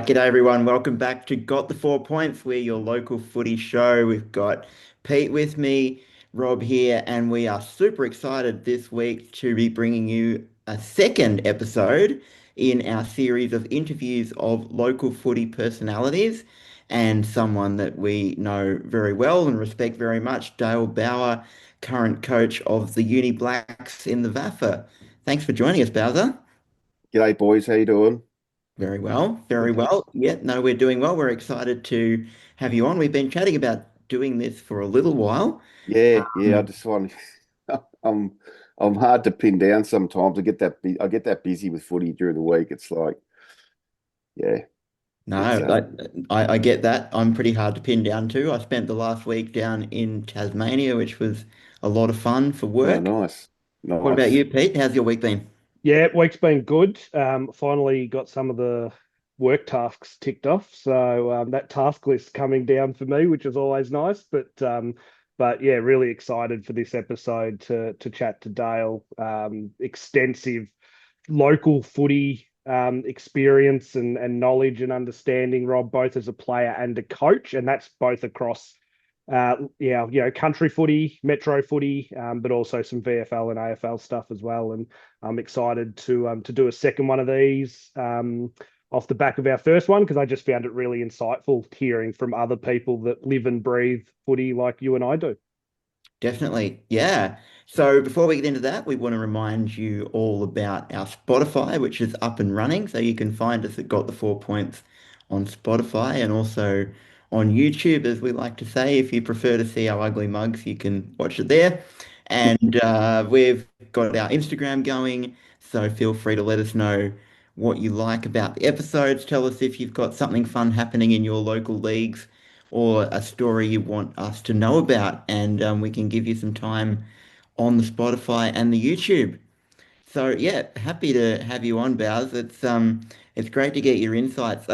G'day everyone. Welcome back to Got the 4 Points. We're your local footy show. We've got Pete with me, Rob here, and we are super excited this week to be bringing you a second episode in our series of interviews of local footy personalities and someone that we know very well and respect very much, Dale Bauer, current coach of the Uni Blacks in the VAFA. Thanks for joining us, Bowser. G'day, boys. How you doing? Very well, very well. Fantastic. Yeah, no, we're doing well. We're excited to have you on. We've been chatting about doing this for a little while. Yeah. I Um, just want. I'm I'm hard to pin down sometimes. I get that busy with footy during the week. It's like, yeah, no, it's I get that. I'm pretty hard to pin down too. I spent the last week down in Tasmania, which was a lot of fun for oh, work. nice, What about nice. you, Pete? How's your week been? Yeah, week's been good. Finally got some of the work tasks ticked off. So that task list coming down for me, which is always nice. But yeah, really excited for this episode to chat to Dale. Extensive local footy experience and knowledge and understanding, Rob, both as a player and a coach, and that's both across country footy, metro footy, but also some VFL and AFL stuff as well. And I'm excited to do a second one of these off the back of our first one because I just found it really insightful hearing from other people that live and breathe footy like you and I do. Definitely. Yeah. So before we get into that, we want to remind you all about our Spotify, which is up and running. So you can find us at Got the 4 Points on Spotify and also on YouTube, as we like to say. If you prefer to see our ugly mugs, you can watch it there. And we've got our Instagram going. So feel free to let us know what you like about the episodes. Tell us if you've got something fun happening in your local leagues or a story you want us to know about, and we can give you some time on the Spotify and the YouTube. So yeah, happy to have you on, Bowers. It's great to get your insights.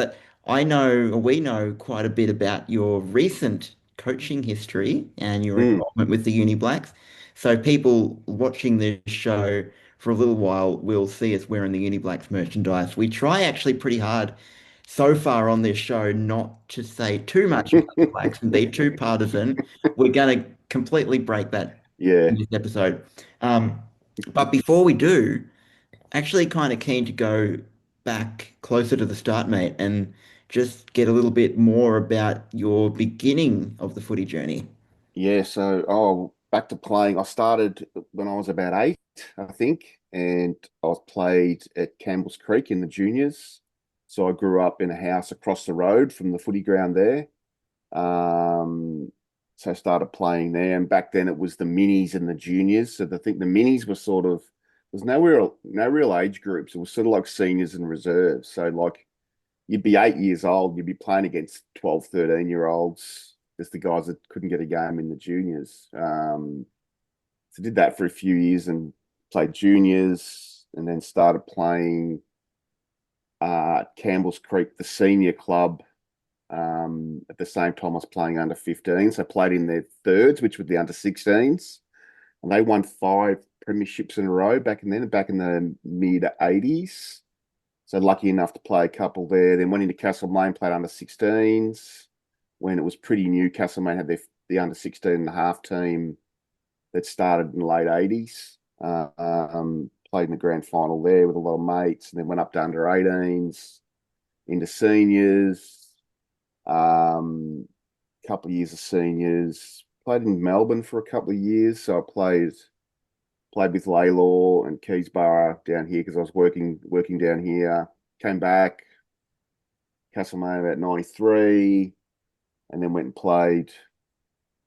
I know, or we know quite a bit about your recent coaching history and your Mm, involvement with the Uni Blacks. So people watching this show for a little while will see us wearing the Uni Blacks merchandise. We try actually pretty hard so far on this show not to say too much about the Blacks and be too partisan. We're going to completely break that yeah, in this episode. Um, but before we do, actually kind of keen to go back closer to the start, mate, and just get a little bit more about your beginning of the footy journey. yeah. Back to playing. I started when I was about eight, I think, and I played at Campbell's Creek in the juniors. So I grew up in a house across the road from the footy ground there. Um, so I started playing there, and back then it was the minis and the juniors. So I think the minis were sort of there's no real age groups. It was sort of like seniors and reserves. So like you'd be 8 years old, you'd be playing against 12, 13 year olds, just the guys that couldn't get a game in the juniors. So did that for a few years and played juniors, and then started playing Campbell's Creek, the senior club at the same time, I was playing under 15s. So I played in their thirds, which were the under 16s. And they won five premierships in a row back in the mid 80s. So lucky enough to play a couple there. Then went into Castlemaine, played under 16s. When it was pretty new, Castlemaine had the under 16 and a half team that started in the late 80s. Played in the grand final there with a lot of mates, and then went up to under 18s, into seniors. Couple of years of seniors. Played in Melbourne for a couple of years, so I played with Laylaw and Keysborough down here because I was working down here. Came back, Castlemaine about 93, and then went and played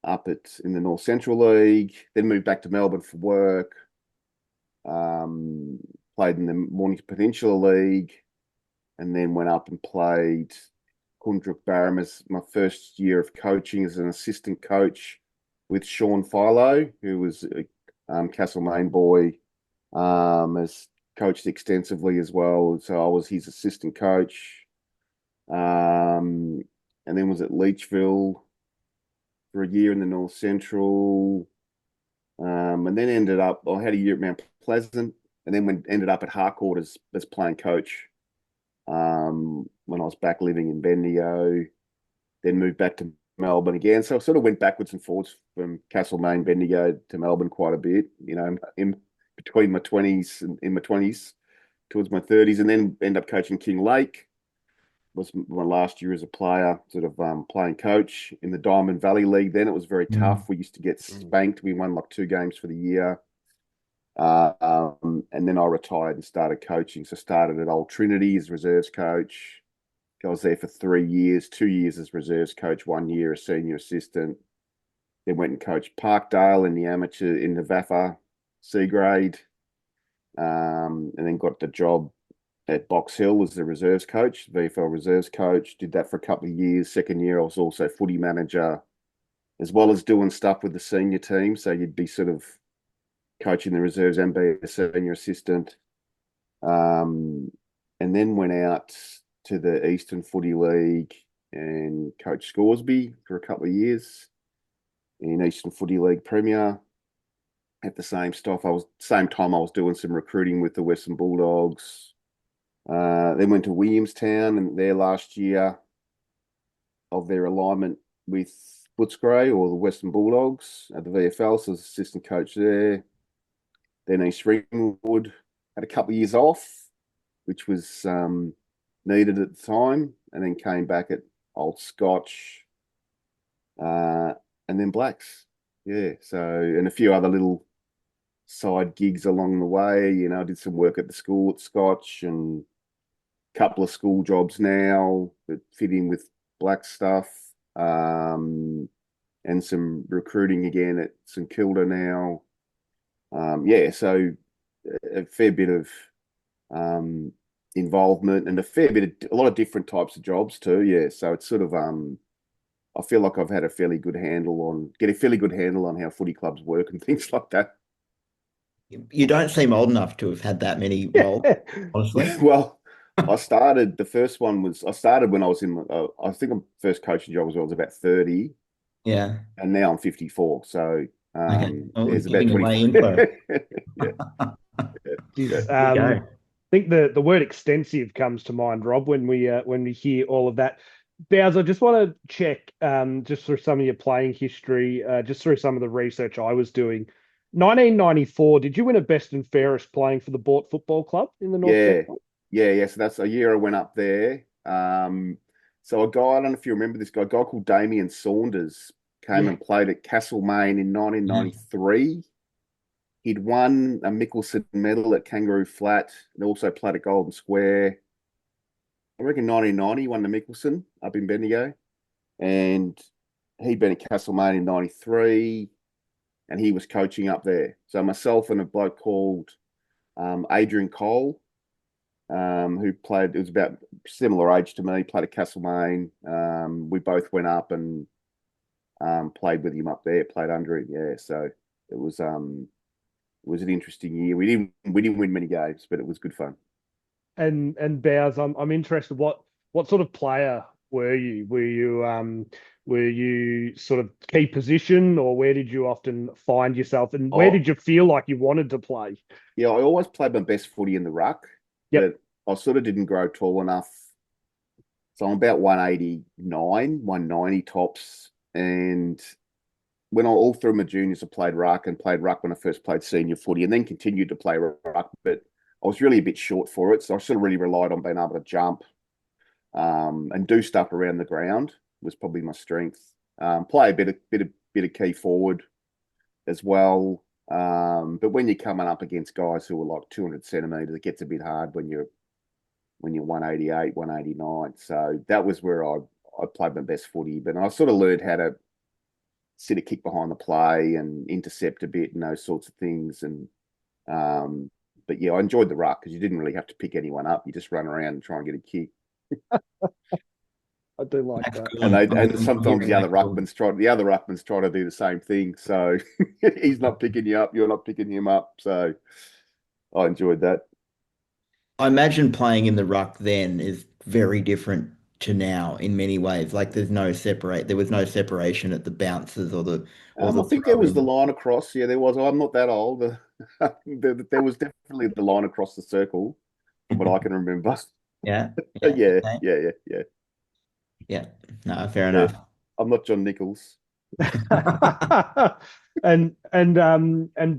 up at in the North Central League. Then moved back to Melbourne for work. Um, Played in the Mornington Peninsula League, and then went up and played Kundruk Barham as my first year of coaching as an assistant coach with Sean Philo, who was a Castlemaine boy, has coached extensively as well. So I was his assistant coach. And then was at Leachville for a year in the North Central. And then I had a year at Mount Pleasant, and then ended up at Harcourt as playing coach. when I was back living in Bendigo, then moved back to Melbourne again. So I sort of went backwards and forwards from Castlemaine, Bendigo to Melbourne quite a bit, in between my 20s and in my 20s towards my 30s, and then end up coaching King Lake. Was my last year as a player, sort of playing coach in the Diamond Valley League. Then it was very Mm. tough. We used to get spanked. We won like 2 games for the year. And then I retired and started coaching. So started at Old Trinity as reserves coach. I was there for 3 years, 2 years as reserves coach, 1 year as senior assistant. Then went and coached Parkdale in the amateur in the VAFA C grade. And then got the job at Box Hill as the reserves coach, VFL reserves coach. Did that for a couple of years. Second year, I was also footy manager, as well as doing stuff with the senior team. So you'd be sort of coaching the reserves and be a senior assistant. And then went out to the Eastern Footy League and coached Scoresby for a couple of years in Eastern Footy League Premier. At the same time I was doing some recruiting with the Western Bulldogs. Then went to Williamstown and their last year of their alignment with Footscray or the Western Bulldogs at the VFL, so I was assistant coach there. Then East Ringwood, had a couple of years off, which was needed at the time, and then came back at Old Scotch, and then Blacks. Yeah, so, and a few other little side gigs along the way. I did some work at the school at Scotch and a couple of school jobs now that fit in with Black stuff, and some recruiting again at St Kilda now. Yeah, so a fair bit of involvement and a lot of different types of jobs too. Yeah, so it's sort of I feel like I've had a fairly good handle on how footy clubs work and things like that. You don't seem old enough to have had that many roles, Yeah. honestly. Well, I started when I was I think my first coaching job was when I was about 30, Yeah. and now I'm 54. So Okay. Oh, there's about giving 20. away info. Yeah, yeah. Is There you go. I think the word extensive comes to mind, Rob, when we hear all of that. Bowser, I just want to check just through some of your playing history, just through some of the research I was doing. 1994, did you win a best and fairest playing for the Bort Football Club in the North Yeah, Central? yeah. So that's a year I went up there. So I don't know if you remember this guy, a guy called Damien Saunders came Yeah. and played at Castlemaine in Yeah. 1993. He'd won a Mickelson medal at Kangaroo Flat and also played at Golden Square. I reckon 1990 he won the Mickelson up in Bendigo. And he'd been at Castlemaine in 93 and he was coaching up there. So myself and a bloke called Adrian Cole, who played, it was about similar age to me, played at Castlemaine. We both went up and played with him up there, played under him. Yeah, so it was an interesting year. We didn't win many games, but it was good fun. And Bowers, I'm interested. What sort of player were you? Were you sort of key position, or where did you often find yourself, and where Oh, did you feel like you wanted to play? yeah, I always played my best footy in the ruck, Yep. but I sort of didn't grow tall enough. So I'm about 189, 190 tops. And when I all through my juniors, I played ruck when I first played senior footy and then continued to play ruck, but I was really a bit short for it. So I sort of really relied on being able to jump and do stuff around the ground was probably my strength. Play a bit of key forward as well. But when you're coming up against guys who are like 200 centimeters, it gets a bit hard when you're 188, 189. So that was where I played my best footy. But I sort of learned how to sit a kick behind the play and intercept a bit and those sorts of things. And but yeah, I enjoyed the ruck because you didn't really have to pick anyone up. You just run around and try and get a kick. I do like That's that. good. And I'm sometimes hearing that call. the other ruckmans try to do the same thing. So he's not picking you up, you're not picking him up. So I enjoyed that. I imagine playing in the ruck then is very different to now in many ways. Like there was no separation at the bounces or I the think there was the throw-in. line across. Yeah, there was. I'm not that old. There was definitely the line across the circle, from what I can remember. Yeah. Yeah. Yeah, Okay. yeah, yeah, yeah, Yeah. No, fair yeah. enough. I'm not John Nichols. And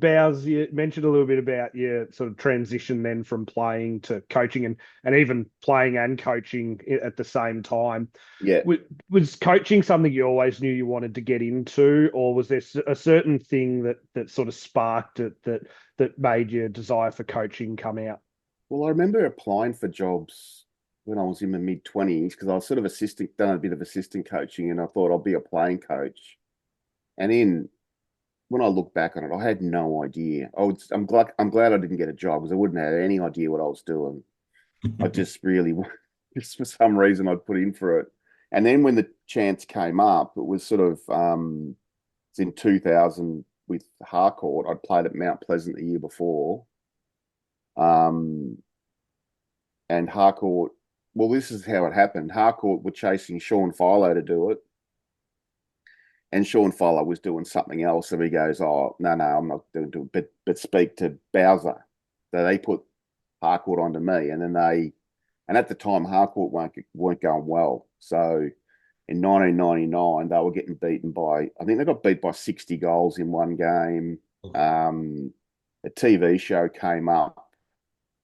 Bowes, you mentioned a little bit about your sort of transition then from playing to coaching and even playing and coaching at the same time. Yeah. Was coaching something you always knew you wanted to get into, or was there a certain thing that sort of sparked it that made your desire for coaching come out? Well, I remember applying for jobs when I was in my mid-20s because I was sort of done a bit of assistant coaching, and I thought I'll be a playing coach. And then when I look back on it, I had no idea. I'm glad I didn't get a job because I wouldn't have had any idea what I was doing. I just really, just for some reason, I'd put in for it. And then when the chance came up, it was sort of it's in 2000 with Harcourt. I'd played at Mount Pleasant the year before. Um, and Harcourt, well, this is how it happened. Harcourt were chasing Sean Philo to do it, and Sean Philo was doing something else. So he goes, "Oh, no, I'm not doing it, but speak to Bowser." So they put Harcourt onto me, and at the time Harcourt weren't going well. So in 1999, they were getting beaten by, I think they got beat by 60 goals in one game. A TV show came up,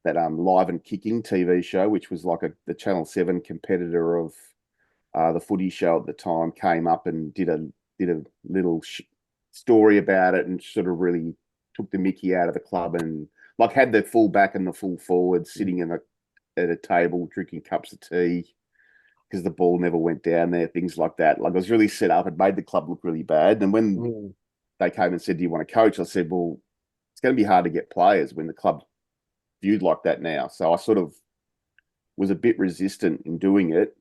that Live and Kicking TV show, which was like the Channel 7 competitor of the Footy show at the time, came up and did a little story about it and sort of really took the mickey out of the club, and like had the full back and the full forward sitting at a table drinking cups of tea because the ball never went down there, things like that. Like, it was really set up. It made the club look really bad. And when Mm. they came and said, "Do you want to coach?" I said, "Well, it's going to be hard to get players when the club viewed like that now." So I sort of was a bit resistant in doing it.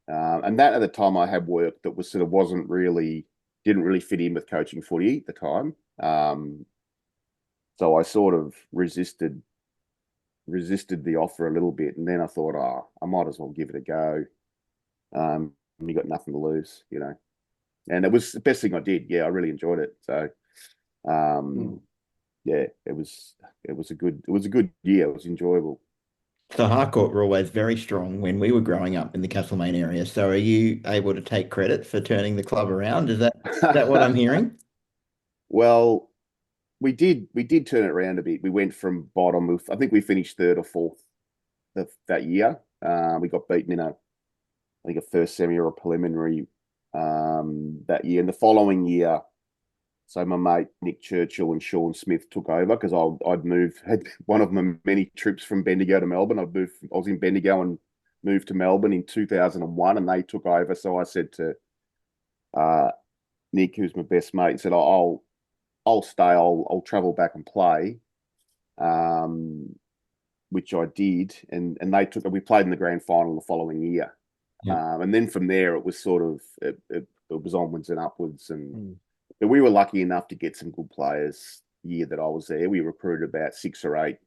And that at the time I had work that was sort of didn't really fit in with coaching footy at the time. So I sort of resisted the offer a little bit. And then I thought, oh, I might as well give it a go. You got nothing to lose, you know. And it was the best thing I did. Yeah, I really enjoyed it. So Mm. yeah, it was a good year. It was enjoyable. So Harcourt were always very strong when we were growing up in the Castlemaine area. So are you able to take credit for turning the club around? Is that what I'm hearing? Well, we did turn it around a bit. We went from bottom of, I think we finished third or fourth that year. We got beaten in I think a first semi or a preliminary that year. And the following year, so my mate Nick Churchill and Sean Smith took over because had one of my many trips from Bendigo to Melbourne. I was in Bendigo and moved to Melbourne in 2001, and they took over. So I said to uh, Nick, who's my best mate, said, I'll stay. I'll travel back and play, um, which I did, and we played in the grand final the following year, Yeah. and then from there it was sort of it was onwards and upwards, and Mm. but we were lucky enough to get some good players. The year that I was there, we recruited about 6 or 8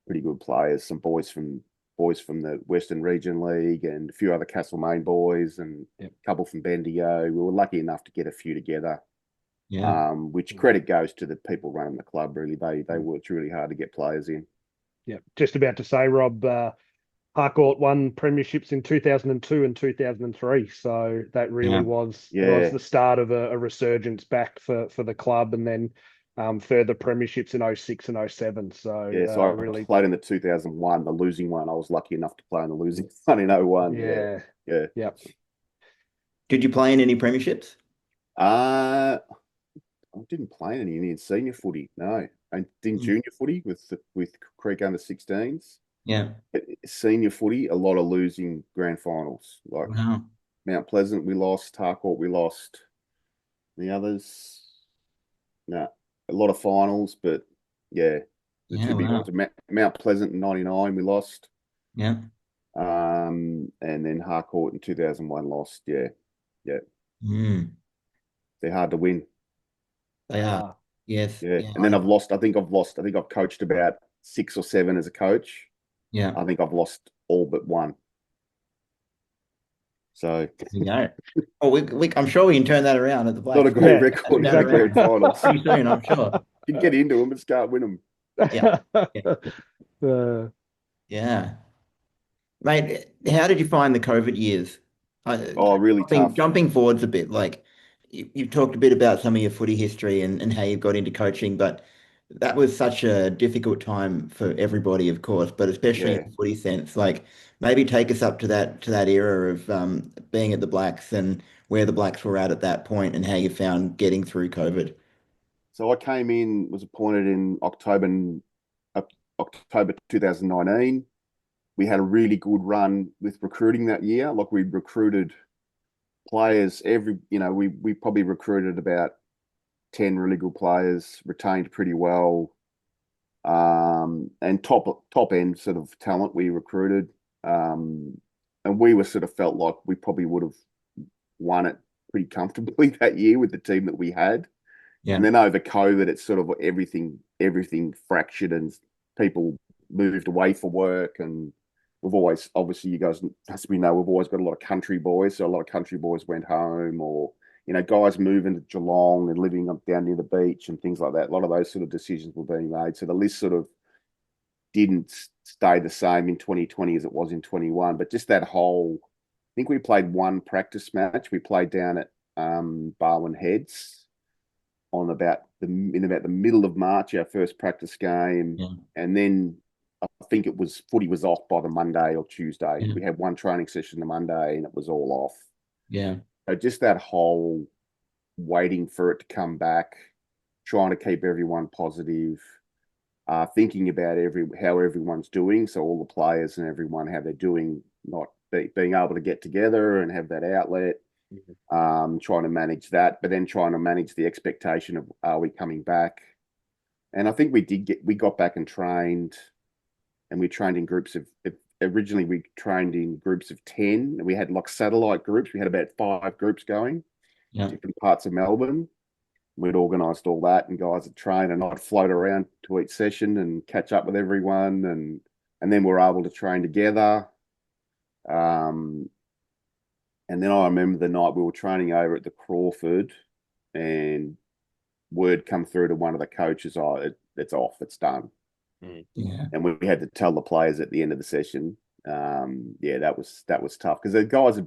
pretty good players, some boys from the Western Region League and a few other Castlemaine boys and Yep. a couple from Bendigo. We were lucky enough to get a few together. Yeah. Which credit goes to the people running the club. Really, they Mm. worked really hard to get players in. Yeah, just about to say, Rob, Harcourt won premierships in 2002 and 2003. So that really Yeah. was Yeah, the start of a resurgence back for the club, and then further premierships in '06 and '07. So yeah. So I really, played in the 2001, the losing one. I was lucky enough to play in the losing one in '01. Yeah, yeah, yeah. yeah. Did you play in any premierships? I didn't play any in senior footy. No, I did Mm. junior footy with Creek under 16s. Yeah. Senior footy, a lot of losing grand finals. Like Wow. Mount Pleasant, we lost. Harcourt, we lost. The others, no, a lot of finals, but yeah, the Yeah. two big ones. Wow. Mount Pleasant in '99, we lost. Yeah. And then Harcourt in 2001 lost. Yeah, yeah, Mm. they're hard to win. They are. Ah, Yes. Yeah, Yeah. and then I've lost. I think I've lost. I think I've coached about 6 or 7 as a coach. Yeah. I think I've lost all but one. So There you go. Oh, I'm sure we can turn that around at the not a Blacks. great yeah, Turn record in that the exactly. grand around finals. pretty soon, I'm sure. You can get into them, but just can't win them. Yeah. Yeah. Uh, Yeah. Mate, how did you find the COVID years? Oh, really tough. Jumping forwards a bit, like you've talked a bit about some of your footy history and how you got into coaching, but that was such a difficult time for everybody, of course, but especially in Yeah. the footy sense. Like maybe take us up to that era of being at the Blacks and where the Blacks were at that point and how you found getting through COVID. So I came in, was appointed in October 2019. We had a really good run with recruiting that year. Like we recruited players we probably recruited about 10 really good players, retained pretty well. And top end sort of talent we recruited. And we were sort of felt like we probably would have won it pretty comfortably that year with the team that we had. And Yeah. then over COVID, it's sort of everything fractured and people moved away for work. And we've always, obviously, you guys, as we know, we've always got a lot of country boys. So a lot of country boys went home, or guys moving to Geelong and living up down near the beach and things like that. A lot of those sort of decisions were being made. So the list sort of didn't stay the same in 2020 as it was in 21. But just that whole, I think we played one practice match. We played down at Barwon Heads on about the middle of March, our first practice game, Yeah. and then I think footy was off by the Monday or Tuesday. Yeah. We had one training session the Monday, and it was all off. Yeah. So just that whole waiting for it to come back, trying to keep everyone positive, thinking about how everyone's doing, so all the players and everyone how they're doing, not being able to get together and have that outlet, trying to manage that, but then trying to manage the expectation of are we coming back? And I think we got back and trained, and we trained in groups of. Originally, we trained in groups of 10, and we had like satellite groups. We had about 5 groups going, Yeah. different parts of Melbourne. We'd organised all that, and guys would train, and I'd float around to each session and catch up with everyone, and then we're able to train together. Um, and then I remember the night we were training over at the Crawford, and word come through to one of the coaches, "Oh, it's off, it's done." Yeah. And we had to tell the players at the end of the session. Yeah, that was tough because the guys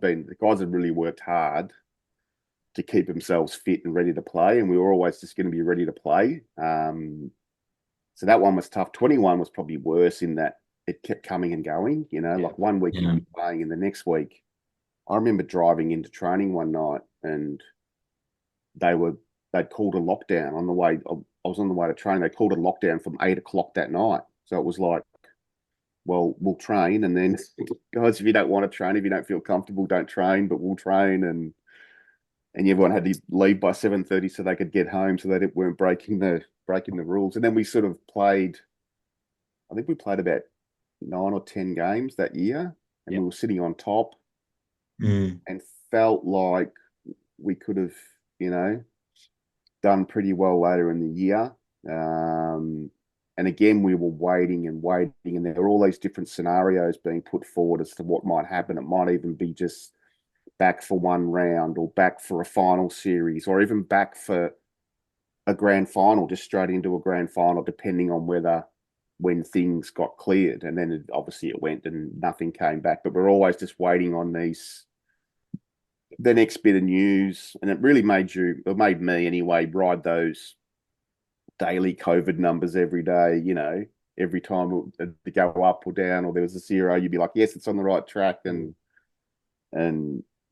had really worked hard to keep themselves fit and ready to play, and we were always just going to be ready to play. So that one was tough. 21 was probably worse in that it kept coming and going. Yeah. Like one week you'd Yeah. be playing, and the next week, I remember driving into training one night, and they'd called a lockdown on the way. I was on the way to train. They called a lockdown from 8 o'clock that night. So it was like, well, we'll train, and then guys, if you don't want to train, if you don't feel comfortable, don't train, but we'll train. And everyone had to leave by 7:30 so they could get home so that it weren't breaking the rules. And then we sort of played, I think we played about 9 or 10 games that year, and Yeah. we were sitting on top Mm. and felt like we could have, you know, done pretty well later in the year. And again, we were waiting and waiting, and there were all these different scenarios being put forward as to what might happen. It might even be just back for one round, or back for a final series, or even back for a grand final, just straight into a grand final, depending on when things got cleared. And then obviously it went and nothing came back. But we're always just waiting on the next bit of news. And it really it made me anyway, ride those daily COVID numbers every day, every time to go up or down, or there was a zero, you'd be like, yes, it's on the right track. And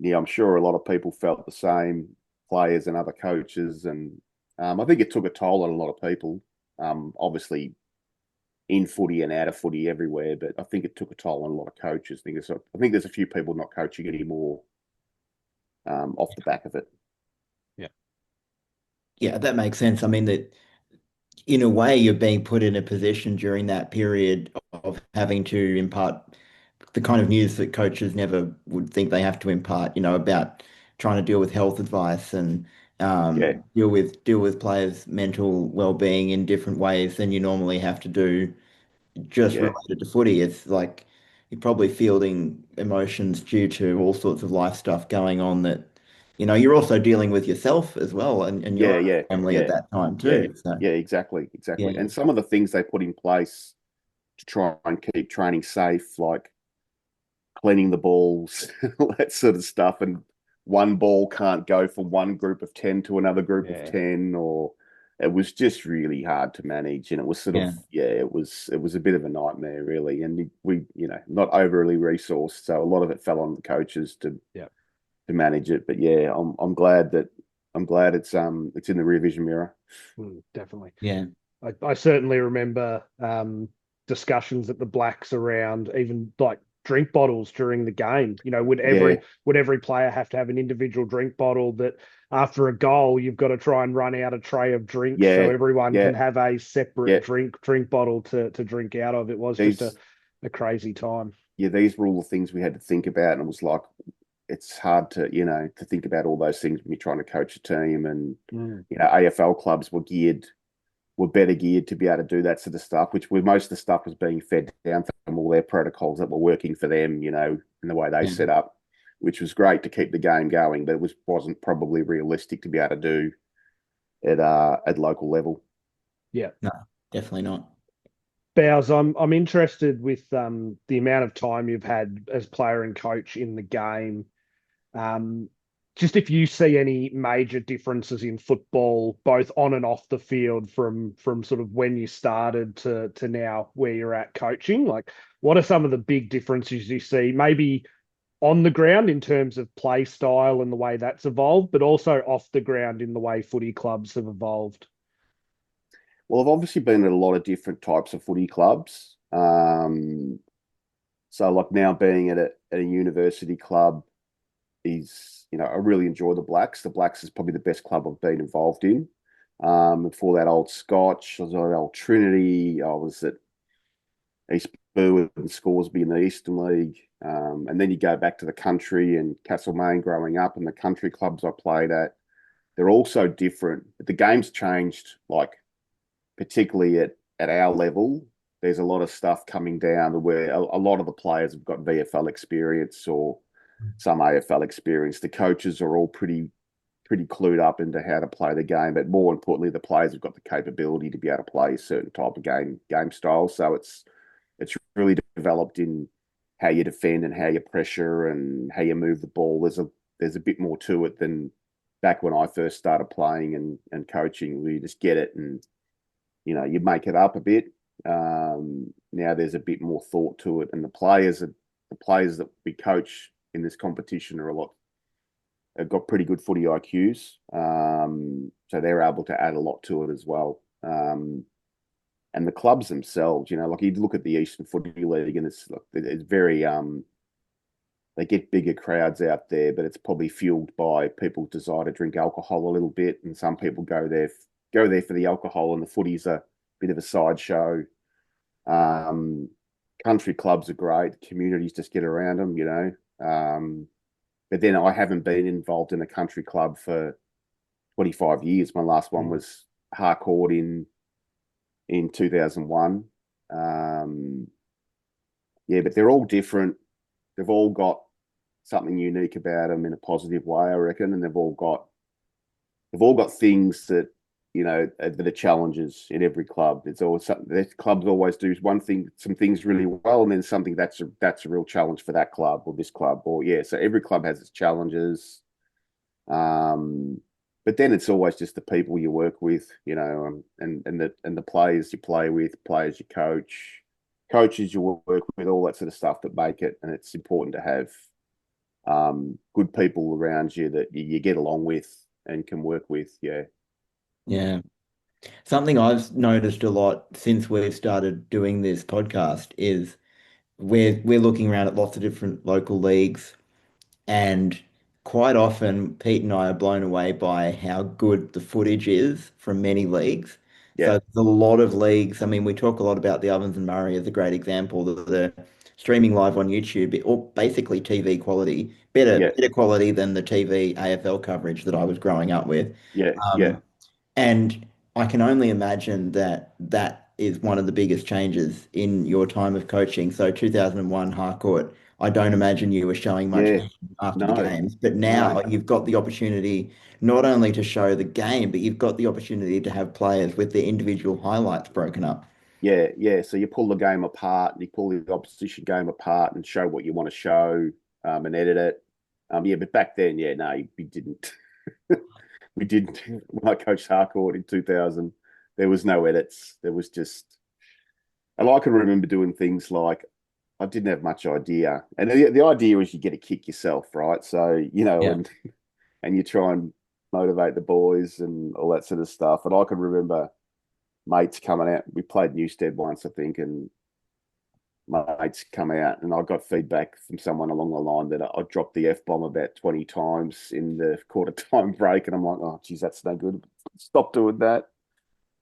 yeah, I'm sure a lot of people felt the same, players and other coaches. And I think it took a toll on a lot of people, obviously in footy and out of footy everywhere. But I think it took a toll on a lot of coaches. I think there's a few people not coaching anymore off the back of it. Yeah. Yeah, that makes sense. I mean, that in a way, you're being put in a position during that period of having to impart the kind of news that coaches never would think they have to impart, about trying to deal with health advice and Yeah, deal with players' mental well-being in different ways than you normally have to do just yeah, related to footy. It's like you're probably fielding emotions due to all sorts of life stuff going on that, you're also dealing with yourself as well and your yeah, yeah, family at yeah, that time yeah, too. So yeah, exactly. yeah, And some of the things they put in place to try and keep training safe, like cleaning the balls, all that sort of stuff. And one ball can't go from one group of 10 to another group of Yeah. 10, or it was just really hard to manage. And it was sort of, Yeah. yeah, it was a bit of a nightmare, really. And we, not overly resourced. So a lot of it fell on the coaches Yeah. to manage it. But yeah, I'm glad it's in the rear vision mirror. Definitely. Yeah. I certainly remember discussions at the Blacks around even like drink bottles during the game. Would Yeah, every player have to have an individual drink bottle that after a goal you've got to try and run out a tray of drinks so yeah, everyone yeah, can have a separate yeah. drink bottle to drink out of. It was just These a crazy time. yeah, these were all the things we had to think about, and it was like it's hard to think about all those things when you're trying to coach a team. And Mm. AFL clubs were better geared to be able to do that sort of stuff, which where most of the stuff was being fed down from all their protocols that were working for them, in the way they Yeah. set up, which was great to keep the game going, but wasn't probably realistic to be able to do at local level. Yeah. No, definitely not. Bowes, I'm interested with the amount of time you've had as player and coach in the game. Um, just if you see any major differences in football, both on and off the field, from sort of when you started to now where you're at coaching. Like, what are some of the big differences you see? Maybe on the ground in terms of play style and the way that's evolved, but also off the ground in the way footy clubs have evolved. Well, I've obviously been at a lot of different types of footy clubs. So like now being at a university club is, I really enjoy the Blacks. The Blacks is probably the best club I've been involved in. Before that, Old Scotch, I was at Old Trinity, I was at East Burwood and Scoresby in the Eastern League. And then you go back to the country and Castlemaine growing up, and the country clubs I played at, they're all so different. But the game's changed, like particularly at our level. There's a lot of stuff coming down where a lot of the players have got VFL experience or some AFL experience. The coaches are all pretty clued up into how to play the game, but more importantly, the players have got the capability to be able to play a certain type of game style. So it's really developed in how you defend and how you pressure and how you move the ball. There's a bit more to it than back when I first started playing and coaching, where you just get it and you make it up a bit. Now there's a bit more thought to it, and the players that we coach in this competition have got pretty good footy IQs. So they're able to add a lot to it as well. And the clubs themselves, like you look at the Eastern Footy League, and it's very they get bigger crowds out there, but it's probably fueled by people's desire to drink alcohol a little bit, and some people go there for the alcohol, and the footy's a bit of a sideshow. Um, Country clubs are great. Communities just get around them. But then I haven't been involved in a country club for 25 years. My last one Mm. was Harcourt in 2001. Yeah, but they're all different. They've all got something unique about them in a positive way, I reckon, and they've all got things that are challenges in every club. It's always something that clubs always do some things really well, and then something that's a real challenge for that club or this club, or yeah. So every club has its challenges. But then it's always just the people you work with, and the players you play with, players you coach, coaches you work with, all that sort of stuff that make it. And it's important to have good people around you that you get along with and can work with. Yeah. Yeah. Something I've noticed a lot since we've started doing this podcast is we're looking around at lots of different local leagues, and quite often Pete and I are blown away by how good the footage is from many leagues. So Yeah. there's a lot of leagues. I mean, we talk a lot about the Ovens and Murray as a great example that they're streaming live on YouTube, or basically TV quality, Yeah. better quality than the TV AFL coverage that I was growing up with. Yeah. Yeah. Um, and I can only imagine that that is one of the biggest changes in your time of coaching. So 2001 Harcourt, I don't imagine you were showing much Yeah. action after the No. games, but No. now you've got the opportunity not only to show the game, but you've got the opportunity to have players with their individual highlights broken up. Yeah, yeah. So you pull the game apart, and you pull the opposition game apart, and show what you want to show, and edit it. Yeah, but back then, yeah, no, we didn't. We didn't. When I coached Harcourt in 2000, there was no edits. There was just, and I can remember doing things like I didn't have much idea, and the idea is you get a kick yourself, right? So Yeah. and you try and motivate the boys and all that sort of stuff. And I can remember mates coming out. We played Newstead once, I think, and mates come out, and I got feedback from someone along the line that I dropped the F bomb about 20 times in the quarter time break, and I'm like, oh, geez, that's no good. Stop doing that.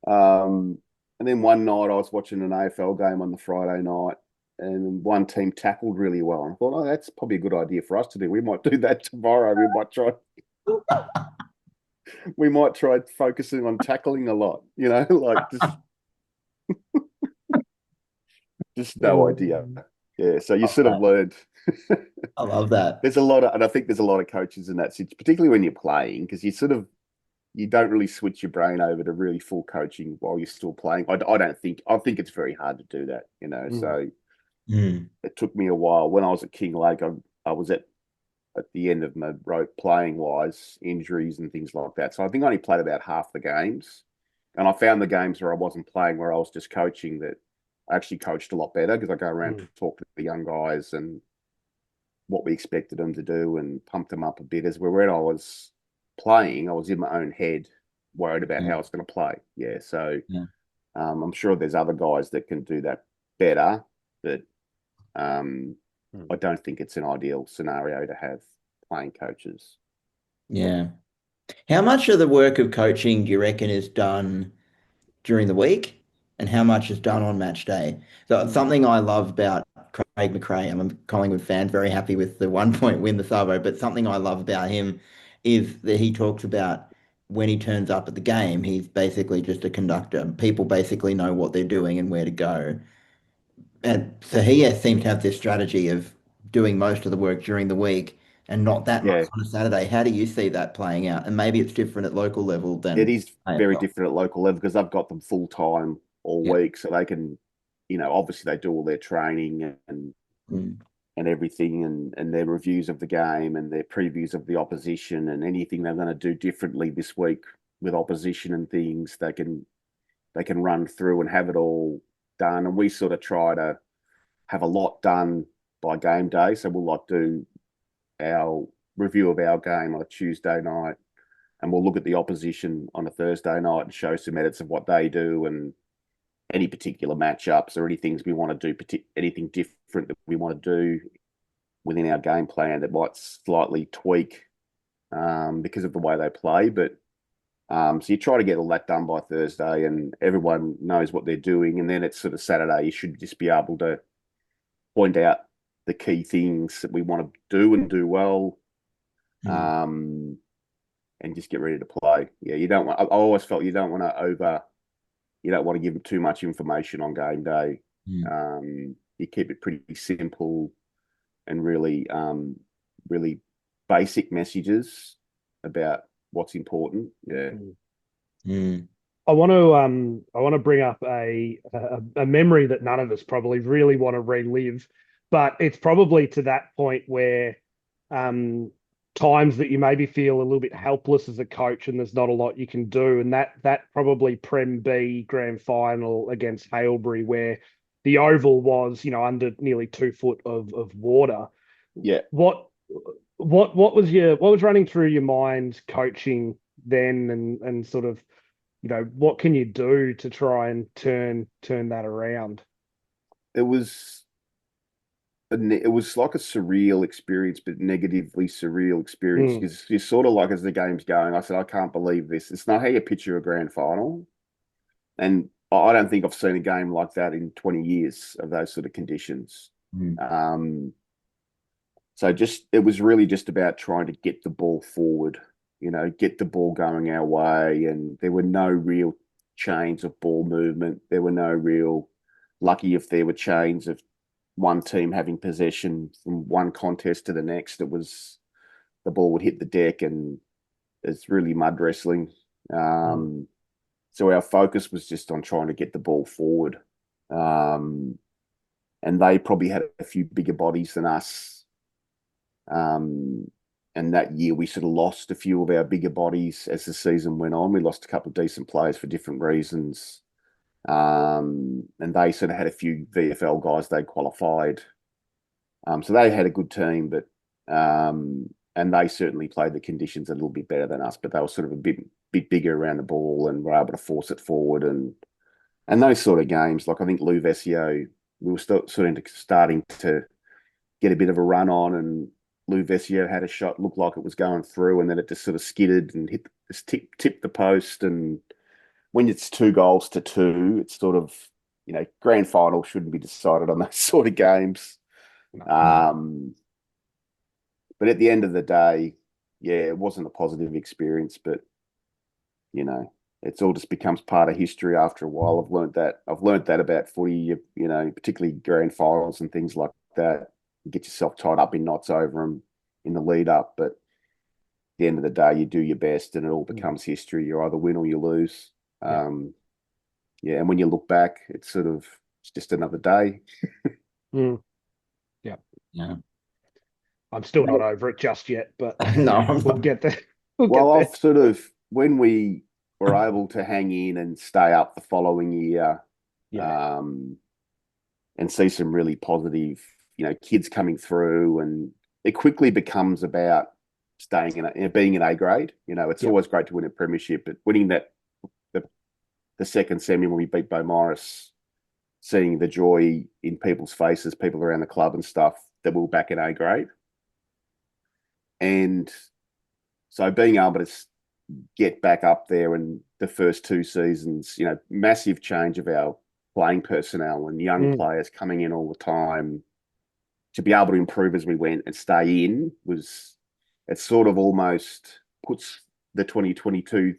And then one night I was watching an AFL game on the Friday night, and one team tackled really well. And I thought, oh, that's probably a good idea for us to do. We might do that tomorrow. We might try focusing on tackling a lot. Like just no idea. Um, Yeah, so you Love sort of that. learned. I love that. There's a lot of, and I think there's a lot of coaches in that situation, particularly when you're playing, because you don't really switch your brain over to really full coaching while you're still playing. I think it's very hard to do that. mm, So Mm. it took me a while. When I was at King Lake, I was at the end of my rope playing wise, injuries and things like that. So I think I only played about half the games. And I found the games where I wasn't playing, where I was just coaching, that I actually coached a lot better because I go around to mm, talk to the young guys and what we expected them to do and pump them up a bit. As when I was playing, I was in my own head, worried about Yeah. how I was going to play. Yeah, so Yeah. I'm sure there's other guys that can do that better, but um, I mm. don't think it's an ideal scenario to have playing coaches. Yeah. How much of the work of coaching do you reckon is done during the week and how much is done on match day? So it's something I love about Craig McRae. I'm a Collingwood fan, very happy with the 1 point win the Savo, but something I love about him is that he talks about when he turns up at the game, he's basically just a conductor. People basically know what they're doing and where to go. And so he seems to have this strategy of doing most of the work during the week and not that much Yeah, on a Saturday. How do you see that playing out? And maybe it's different at local level it than is very AFL. different at local level because I've got them full time all Yeah. week, so they can, obviously they do all their training Mm, and everything, and their reviews of the game and their previews of the opposition and anything they're going to do differently this week with opposition and things they can run through and have it all done. And we sort of try to have a lot done by game day, so we'll like do our review of our game on a Tuesday night, and we'll look at the opposition on a Thursday night and show some edits of what they do and any particular matchups or anything we want to do, anything different that we want to do within our game plan that might slightly tweak because of the way they play. But so you try to get all that done by Thursday, and everyone knows what they're doing. And then it's sort of Saturday. You should just be able to point out the key things that we want to do and do well, mm, um, and just get ready to play. Yeah, you don't want. I always felt you don't want to give them too much information on game day. mm. You keep it pretty simple and really basic messages about what's important. Yeah. Mm. Mm. I want to bring up a memory that none of us probably really want to relive, but it's probably to that point where um, times that you maybe feel a little bit helpless as a coach and there's not a lot you can do, and that probably Prem B grand final against Hailbury where the oval was under nearly 2 foot of water. Yeah. What what was running through your mind coaching then and sort of what can you do to try and turn that around? It was it was like a surreal experience, but negatively surreal experience Mm, because you're sort of like as the game's going, I said, I can't believe this. It's not how you picture a grand final. And I don't think I've seen a game like that in 20 years of those sort of conditions. Mm. Um, So it was really just about trying to get the ball forward, get the ball going our way. And there were no real chains of ball movement. There were no real lucky if there were chains of one team having possession from one contest to the next. It was the ball would hit the deck and it's really mud wrestling. mm, So our focus was just on trying to get the ball forward. Um, and they probably had a few bigger bodies than us. Um, and that year we sort of lost a few of our bigger bodies as the season went on. We lost a couple of decent players for different reasons. And they sort of had a few VFL guys they qualified. So they had a good team, but and they certainly played the conditions a little bit better than us, but they were sort of a bit bigger around the ball and were able to force it forward and those sort of games. Like I think Lou Vesio, we were sort of starting to get a bit of a run on, and Lou Vesio had a shot, looked like it was going through, and then it just sort of skidded and tipped the post. And when it's 2 goals to 2, it's sort of, grand final shouldn't be decided on those sort of games. No. Um, but at the end of the day, yeah, it wasn't a positive experience, but you know, it's all just becomes part of history after a while. I've learned that. I've learned that about footy, particularly grand finals and things like that. You get yourself tied up in knots over them in the lead up, but at the end of the day, you do your best, and it all becomes history. You either win or you lose. Yeah. Yeah, and when you look back, it's just another day. Mm. Yeah. Yeah. I'm still not over it just yet, but No, yeah, I'm we'll not. get there. We'll Well, get there. I've sort of when we were able to hang in and stay up the following year, Yeah. um, and see some really positive, kids coming through, and it quickly becomes about staying being an A grade. It's Yep. always great to win a premiership, but winning the, the second semi when we beat Bo Morris, seeing the joy in people's faces, people around the club and stuff, that we were back in A grade, and so being able to get back up there in the first 2 seasons, massive change of our playing personnel and young Mm. players coming in all the time, to be able to improve as we went and stay in it sort of almost puts the 2022,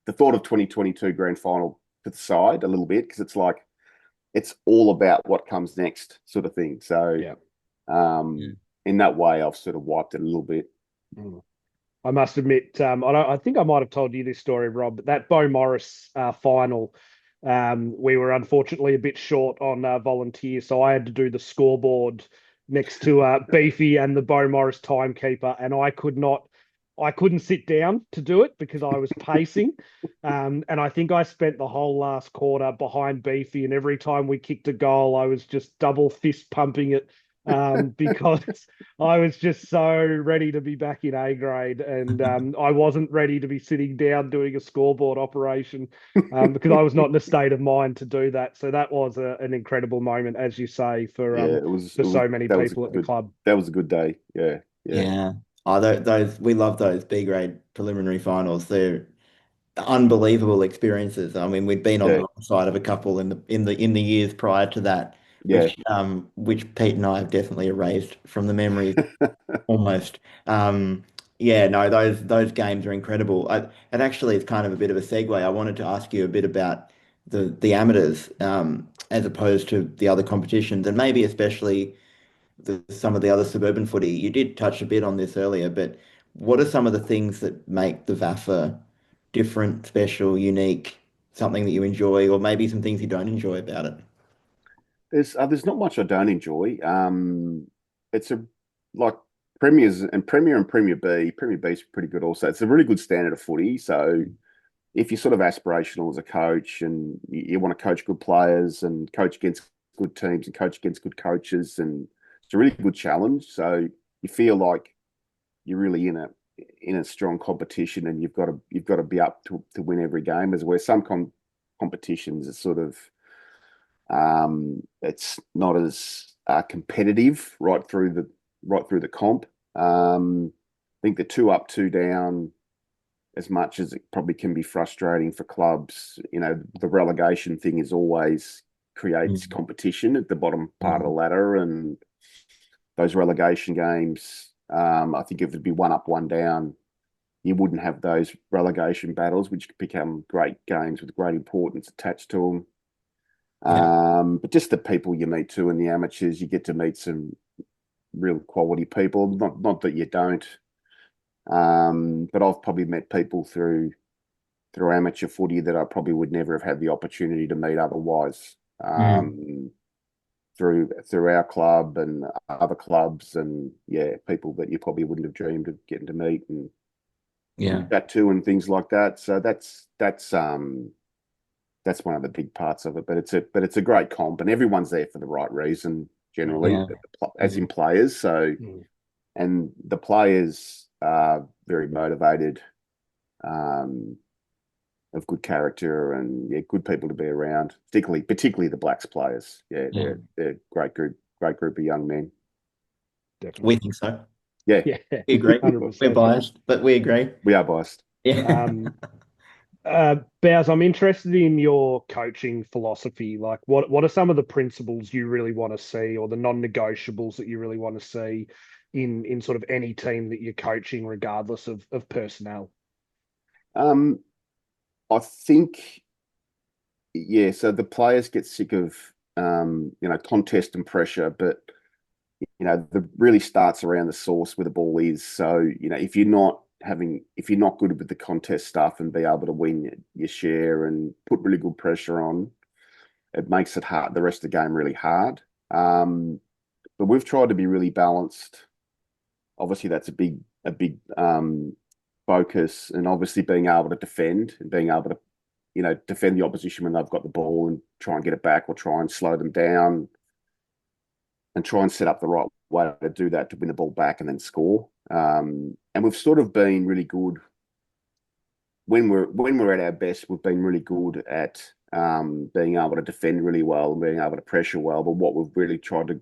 the thought of 2022 grand final to the side a little bit, because it's like, it's all about what comes next sort of thing. So Yeah. Yeah. in that way, I've sort of wiped it a little bit. Mm. I must admit, I think I might have told you this story, Rob, but that Bo Morris final, we were unfortunately a bit short on volunteers, so I had to do the scoreboard next to Beefy and the Bo Morris timekeeper, and I couldn't sit down to do it because I was pacing, and I think I spent the whole last quarter behind Beefy, and every time we kicked a goal, I was just double fist pumping it, because I was just so ready to be back in A grade, and I wasn't ready to be sitting down doing a scoreboard operation, because I was not in a state of mind to do that. So that was an incredible moment, as you say, Yeah, it was for it was so many that was a people at the good club. that was a good day. Yeah, yeah, Yeah. Oh, those we love those B grade preliminary finals. They're unbelievable experiences. I mean, we'd been on the yeah, wrong side of a couple in the years prior to that, yeah. which Pete and I have definitely erased from the memories almost. Yeah, no, those games are incredible. And actually, it's kind of a bit of a segue. I wanted to ask you a bit about the amateurs, as opposed to the other competitions, and maybe especially some of the other suburban footy. You did touch a bit on this earlier, but what are some of the things that make the VAFA different, special, unique, something that you enjoy, or maybe some things you don't enjoy about it? There's not much I don't enjoy. It's a like Premiers and Premier B. Premier B is pretty good also. It's a really good standard of footy. So if you're sort of aspirational as a coach, and you want to coach good players and coach against good teams and coach against good coaches, and it's a really good challenge. So you feel like you're really in a strong competition, and you've got to be up to win every game. As where some competitions are sort of, it's not as competitive right through the comp. I think the 2 up, 2 down, as much as it probably can be frustrating for clubs, the relegation thing is always creates Mm. competition at the bottom part of the Mm. ladder, and those relegation games. I think if it'd be 1 up, 1 down, you wouldn't have those relegation battles, which become great games with great importance attached to them. Yeah, But just the people you meet too in the amateurs, you get to meet some real quality people. Not that you don't, but I've probably met people through amateur footy that I probably would never have had the opportunity to meet otherwise. Mm. through our club and other clubs, and yeah, people that you probably wouldn't have dreamed of getting to meet and Yeah. chat to and things like that. So that's one of the big parts of it. But it's a great comp, and everyone's there for the right reason generally, Yeah. as in Mm. players. So Mm. and the players are very motivated, um, of good character, and yeah, good people to be around. Particularly the Blacks players. Yeah, Yeah. they're a great group of young men. We Definitely. think so. Yeah, Yeah, We agree. We're 100%. biased, but we agree. we are biased. Yeah. Um, Baz, I'm interested in your coaching philosophy. Like, what are some of the principles you really want to see, or the non-negotiables that you really want to see in sort of any team that you're coaching, regardless of personnel? Um, I think, yeah. So the players get sick of contest and pressure, but the really starts around the source where the ball is. So if you're not good with the contest stuff and be able to win your share and put really good pressure on, it makes it hard. The rest of the game really hard. But we've tried to be really balanced. Obviously, that's a big focus, and obviously being able to defend and being able to defend the opposition when they've got the ball and try and get it back or try and slow them down and try and set up the right way to do that to win the ball back and then score. And we've sort of been really good when we're at our best. We've been really good at being able to defend really well and being able to pressure well. But what we've really tried to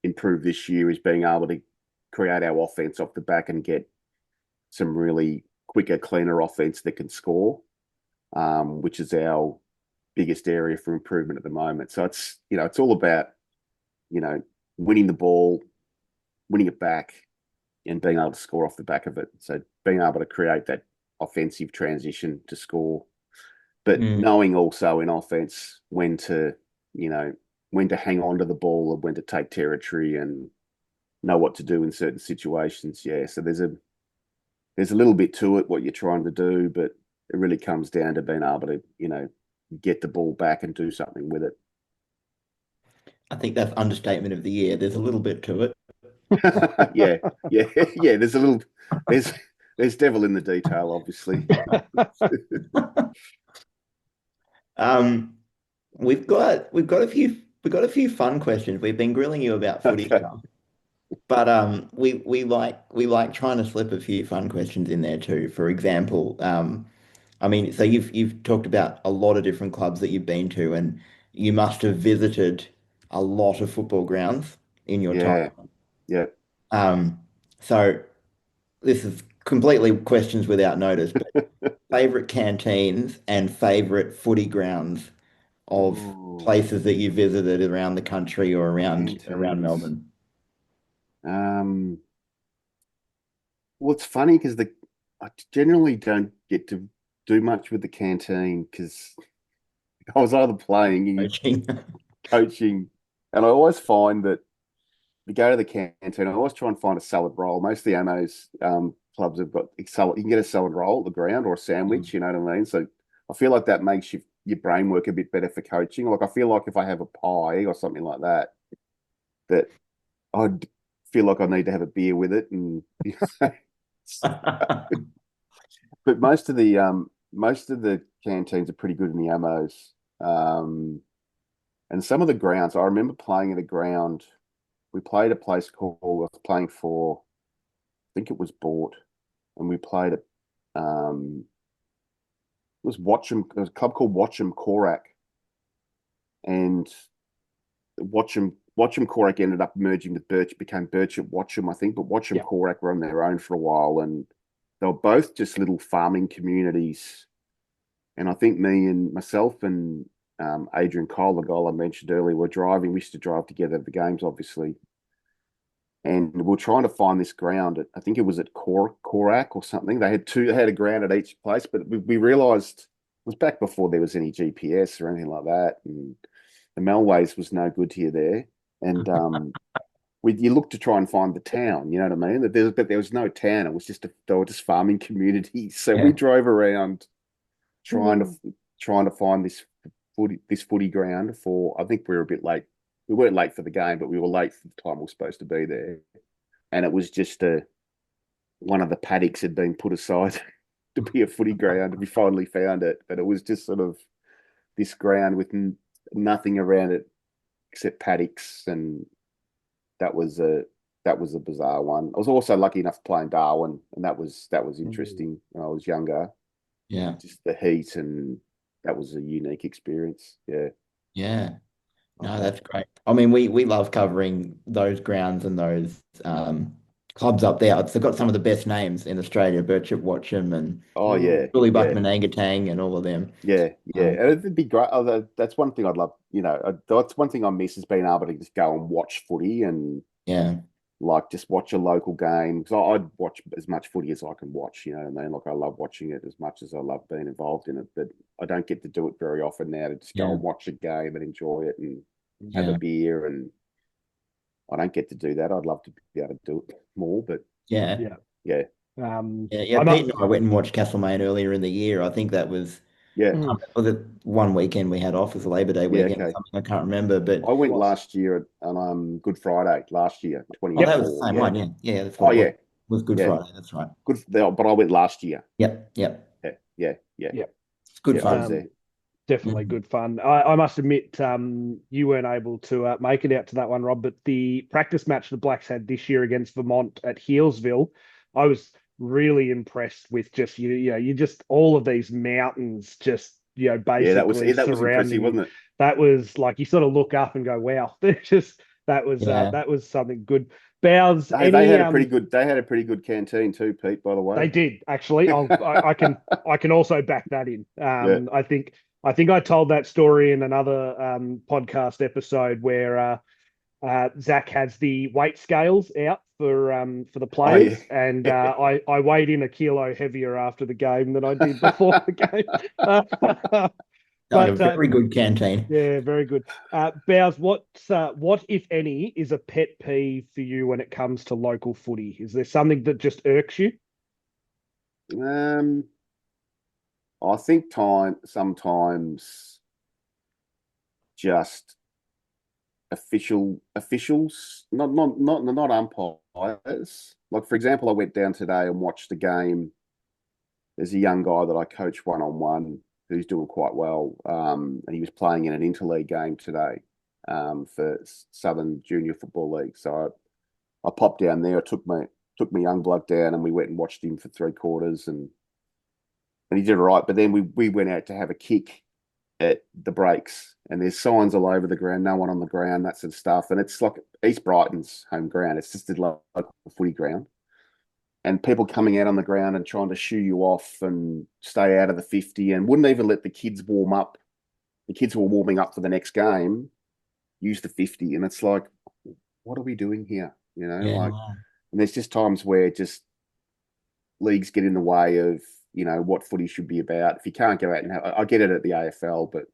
improve this year is being able to create our offense off the back and get some really quicker, cleaner offense that can score, which is our biggest area for improvement at the moment. So it's all about you know winning the ball, winning it back, and being able to score off the back of it. So being able to create that offensive transition to score, but Mm. knowing also in offense you know, when to hang on to the ball and when to take territory and know what to do in certain situations. Yeah. So there's a little bit to it, what you're trying to do, but it really comes down to being able to, get the ball back and do something with it. I think that's understatement of the year. There's a little bit to it. Yeah, yeah, yeah. There's there's devil in the detail, obviously. Um, we've got a few fun questions. We've been grilling you about footy Okay. stuff, but we like trying to slip a few fun questions in there too. For example, I mean, so you've talked about a lot of different clubs that you've been to, and you must have visited a lot of football grounds in your time. Yeah, yeah. Um, so this is completely questions without notice, but favorite canteens and favorite footy grounds of Ooh, places that you visited around the country or around canteens. Melbourne. Um, well, it's funny because the I generally don't get to do much with the canteen because I was either playing and Coaching. coaching, and I always find that you go to the canteen, I always try and find a salad roll. Most of the AMOs clubs have got salad. You can get a salad roll at the ground or a Mm. sandwich. You know what I mean? So I feel like that makes your brain work a bit better for coaching. Like I feel like if I have a pie or something like that, that I'd feel like I need to have a beer with it. And but most of the canteens are pretty good in the AMOs. Um, and some of the grounds, I remember playing at a ground. We played a place called I was playing for. I think it was Bort, and we played at it was Watcham. There was a club called Watcham Korak, and Watcham Korak ended up merging with Birch, became Birch at Watcham, I think. But Watcham Yeah. Korak were on their own for a while, and they were both just little farming communities. And I think me and myself and Adrian Cole, the guy I mentioned earlier, were driving. We used to drive together at the games, obviously. And we are trying to find this ground. I think it was at Korak or something. They had a ground at each place, but we realised it was back before there was any GPS or anything like that, and the Melways was no good here there. And you looked to try and find the town. You know what I mean? But there was no town. It was they were just farming communities. So we Yeah. drove around trying to trying to find this footy ground for, I think we were a bit late. We weren't late for the game, but we were late for the time we were supposed to be there. And it was just one of the paddocks had been put aside to be a footy ground. We finally found it, but it was just sort of this ground with nothing around it except paddocks, and that was a bizarre one. I was also lucky enough to play in Darwin, and that was interesting when I was younger. Yeah. Just the heat, and that was a unique experience. Yeah. Yeah. No, Okay. that's great. I mean, we love covering those grounds and those clubs up there. They've got some of the best names in Australia, Birchip Watcham and Oh yeah, Billy yeah, Buckman Angatang and all of them. yeah, yeah. Um, And it'd be great. That's one thing I'd love. That's one thing I miss is being able to just go and watch footy and yeah, like just watch a local game. Because I'd watch as much footy as I can watch. You know what I mean? Like I love watching it as much as I love being involved in it. But I don't get to do it very often now to just go yeah, and watch a game and enjoy it and have a yeah, beer. And I don't get to do that. I'd love to be able to do it more, but yeah. Yeah. yeah, Yeah, yeah. I'm Pete up. and I went and watched Castlemaine earlier in the year. I think that was yeah, was it one weekend we had off as a Labor Day yeah. weekend or Okay. something. I can't remember, but I went Was. last year on Good Friday last year, oh, that was the 24. same Yeah. one. Yeah, yeah, that's what Oh it was. yeah, It was Good yeah. Friday. That's right. Good. But I went last year. Yep, yep. Yeah, yeah, yeah, Yeah. It's good yeah. I fun. was there. Definitely Mm. good fun. I must admit, you weren't able to make it out to that one, Rob, but the practice match the Blacks had this year against Vermont at Healesville, I was really impressed with just you just all of these mountains just Yeah, basically that was impressive, surrounding you. wasn't it? That was like you sort of look up and go, wow, they're just Yeah. that was something good. Bowers, They any had a pretty good. They had a pretty good canteen too, Pete. By the they way. did actually. I can also back that in. Yeah. I think I told that story in another podcast episode where Zach has the weight scales out for the Oh yeah. players, and I weighed in a kilo heavier after the game than I did before the game. Like a But very good canteen. yeah, very good. Bowes, what if any is a pet peeve for you when it comes to local footy? Is there something that just irks you? um, I think time sometimes just officials, not umpires. Like for example, I went down today and watched the game. There's a young guy that I coach one on one who's doing quite well, and he was playing in an interleague game today for Southern Junior Football League. So I popped down there, took my young bloke down, and we went and watched him for 3 quarters, and he did all right. But then we went out to have a kick at the breaks, and there's signs all over the ground, no one on the ground, that sort of stuff. And it's like East Brighton's home ground. It's just a local footy ground. And people coming out on the ground and trying to shoo you off and stay out of the 50 and wouldn't even let the kids warm up. The kids were warming up for the next game, use the 50. And it's like, what are we doing here? Yeah, Like, wow. and there's just times where just leagues get in the way of, what footy should be about. If you can't go out and I get it at the AFL, but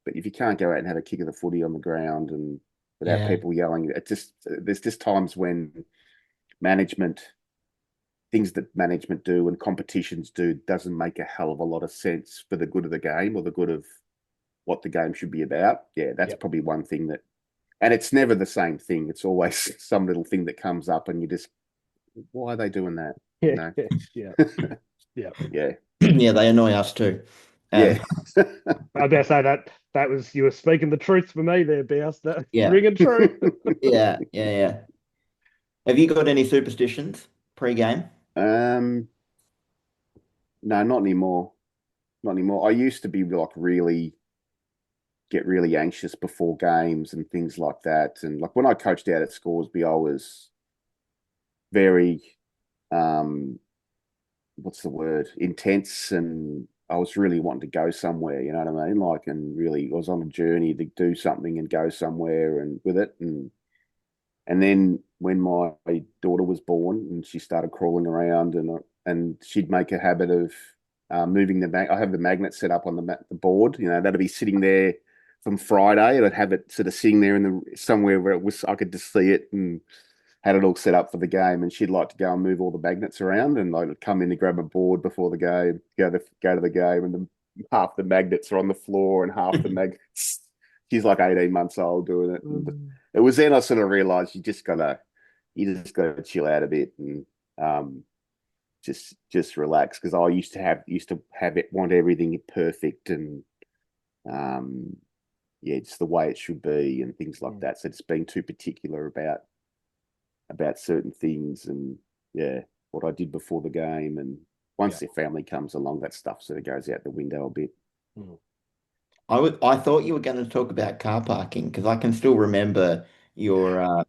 if you can't go out and have a kick of the footy on the ground and without Yeah, people yelling, there's just times when management, things that management do and competitions do doesn't make a hell of a lot of sense for the good of the game or the good of what the game should be about. Yeah, that's Yep. probably one thing and it's never the same thing. It's always some little thing that comes up and you just, why are they doing that? Yeah, yeah, yeah. Yeah, yeah. They annoy us too. yeah. Um, I dare say that was you were speaking the truth for me there, Bouse. That yeah, ringing true. yeah, yeah, yeah. Have you got any superstitions pre-game? um, no, not anymore. Not anymore. I used to be like get really anxious before games and things like that. And like when I coached out at Scoresby, I was very what's the word? Intense, and I was really wanting to go somewhere, you know what I mean? Like, and really I was on a journey to do something and go somewhere and with it. And then when my daughter was born and she started crawling around and she'd make a habit of moving the I have the magnet set up on the board. That'd be sitting there from Friday, and I'd have it sort of sitting there in somewhere where I could just see it and had it all set up for the game. And she'd like to go and move all the magnets around, and I'd come in to grab a board before the game, go to the game, and half the magnets are on the floor and half the magnets. She's like 18 months old doing it. And it was then I sort of realized you just gotta chill out a bit and just relax, because I used to have it, want everything perfect, and yeah, it's the way it should be and things like that. So just being too particular about certain things, and yeah, what I did before the game, and once their family comes along, that stuff sort of goes out the window a bit. I thought you were going to talk about car parking because I can still remember your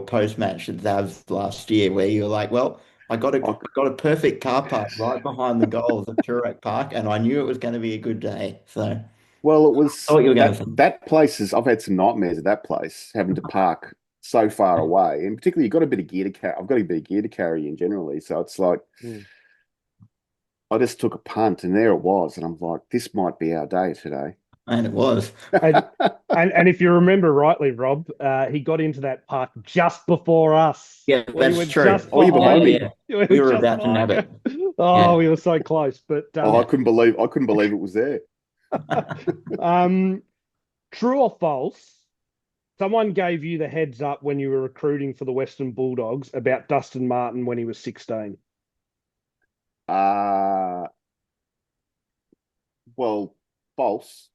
post match at Zavs last year where you were like, "Well, I I, got a perfect car park right behind the goals at Toorak Park, and I knew it was going to be a good day." So I well, it was thought you were going to that say, that place is. I've had some nightmares at that place, having to park so far away, and particularly you've got a bit of gear to carry. I've got a bit of gear to carry in generally, so it's like I just took a punt, and there it was, and I'm like, this might be our day today. and it was. And and if you remember rightly, Rob, he got into that park just before us. Yeah, We that's were true. just Oh, you're Yeah, behind behind me. you. yeah. We were We were just about to behind nab you. it. Oh, Yeah, we were so close. But Oh, I yeah. couldn't believe it was there. um, true or false? Someone gave you the heads up when you were recruiting for the Western Bulldogs about Dustin Martin when he was 16. Uh well, false,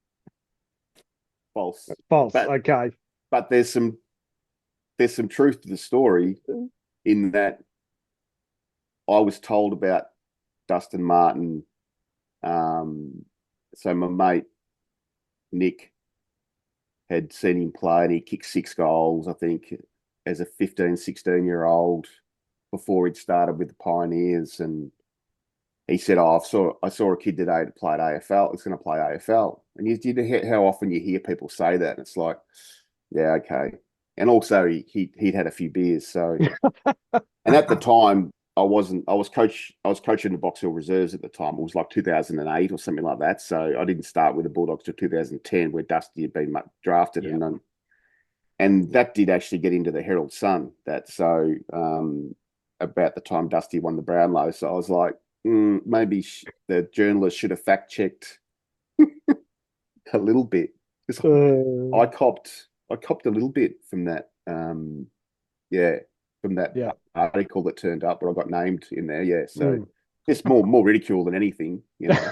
false. False. But Okay. but there's some truth to the story, in that I was told about Dustin Martin. So my mate Nick had seen him play, and he kicked 6 goals, I think, as a 15, 16-year-old before he'd started with the Pioneers. And he said, "Oh, I saw a kid today that played AFL. It's going to play AFL." And you know how often you hear people say that, and it's like, yeah, okay. And also, he'd had a few beers, so. And at the time, I wasn't. I was coaching the Box Hill Reserves at the time. It was like 2008 or something like that. So I didn't start with the Bulldogs till 2010, where Dusty had been drafted, Yeah. and that did actually get into the Herald Sun. That so about the time Dusty won the Brownlow. So I was like, maybe the journalist should have fact checked a little bit, because I copped a little bit from that. Yeah, from that Yeah. article that turned up where I got named in there. Yeah, so Mm. it's more ridicule than anything, you know.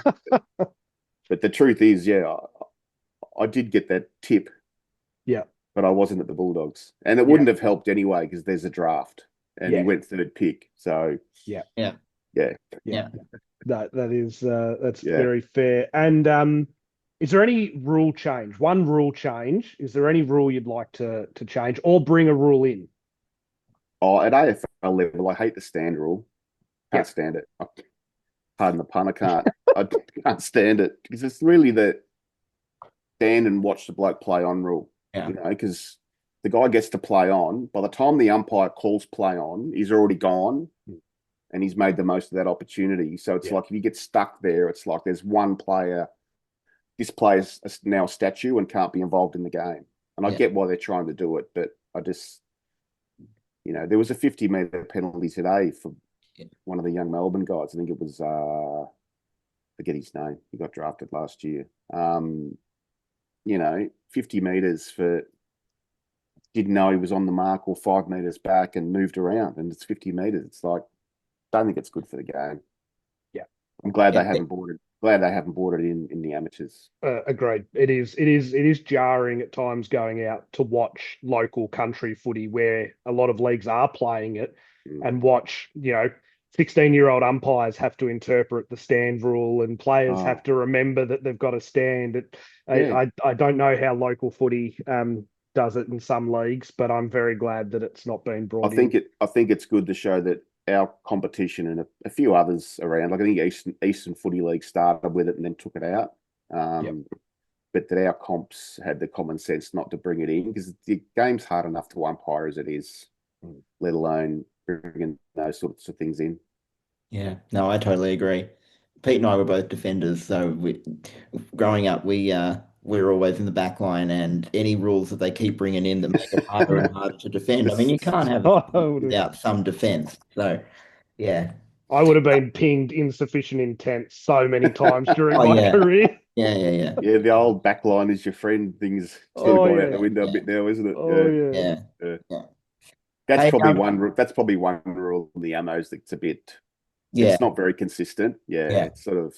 But the truth is, yeah, I did get that tip, Yeah. but I wasn't at the Bulldogs, and it Yeah. wouldn't have helped anyway because there's a draft, and he Yeah. went third pick. So Yeah. Yeah. yeah, Yeah. Yeah. That's yeah. very fair. And is there any rule change? One rule change. Is there any rule you'd like to change or bring a rule in? Oh, at AFL level, I hate the stand rule. Yeah. Can't stand it. Pardon the pun. I can't stand it, because it's really the stand and watch the bloke play on rule. Yeah. You know, because the guy gets to play on. By the time the umpire calls play on, he's already gone, and he's made the most of that opportunity. So it's Yeah. like if you get stuck there, it's like there's one player. This player's now a statue and can't be involved in the game. And I Yeah. get why they're trying to do it, but I just, there was a 50-meter penalty today for one of the young Melbourne guys. I think it was, forget his name. He got drafted last year. 50 meters for, didn't know he was on the mark, or 5 meters back and moved around, and it's 50 meters. It's like, don't think it's good for the game. Yeah. I'm glad Yeah. they haven't bought it. Glad they haven't bought it in the amateurs. Agreed. It is jarring at times going out to watch local country footy where a lot of leagues are playing it, and watch 16-year-old umpires have to interpret the stand rule, and players have Oh, to remember that they've got to stand. yeah. I don't know how local footy does it in some leagues, but I'm very glad that it's not been I brought in. think it's good to show that our competition and a few others around, like I think Eastern Footy League started with it and then took it out. Yep. But that our comps had the common sense not to bring it in, because the game's hard enough to umpire as it is, let alone bringing those sorts of things in. Yeah. No, I totally agree. Pete and I were both defenders, so growing up, we were always in the back line, and any rules that they keep bringing in that make it harder and harder to defend. I mean, you can't have a footy without some defense. So, yeah. I would have been pinged insufficient intent so many times during Oh my yeah. career. Yeah, yeah, yeah, Yeah, the old backline is your friend thing's sort of Oh gone out the yeah. window a yeah, bit now, isn't it? Oh Yeah, yeah. yeah, yeah. yeah. That's Hey, probably one. That's probably one rule in the ammos that's a bit. yeah, It's not very consistent. Yeah, yeah, it's sort of,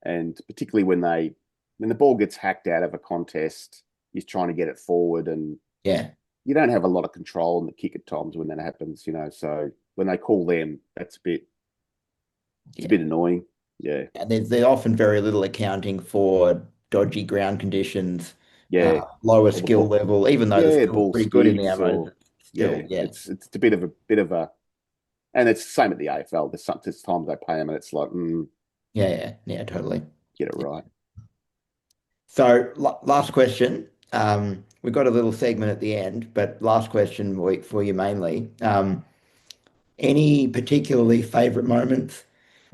and particularly when the ball gets hacked out of a contest, he's trying to get it forward, and yeah, you don't have a lot of control on the kick at times when that happens. So when they call them, it's a yeah. bit annoying. Yeah, And there's often very little accounting for dodgy ground conditions, yeah. lower Or the skill ball, level, even though they're yeah, still ball pretty good in the skids, ammos, or but still, yeah, yeah, it's a bit of a, and it's the same at the AFL. There's times they pay them, and it's like, yeah, yeah, yeah, totally. get it right. So, last question. We've got a little segment at the end, but last question for you mainly. Any particularly favorite moments,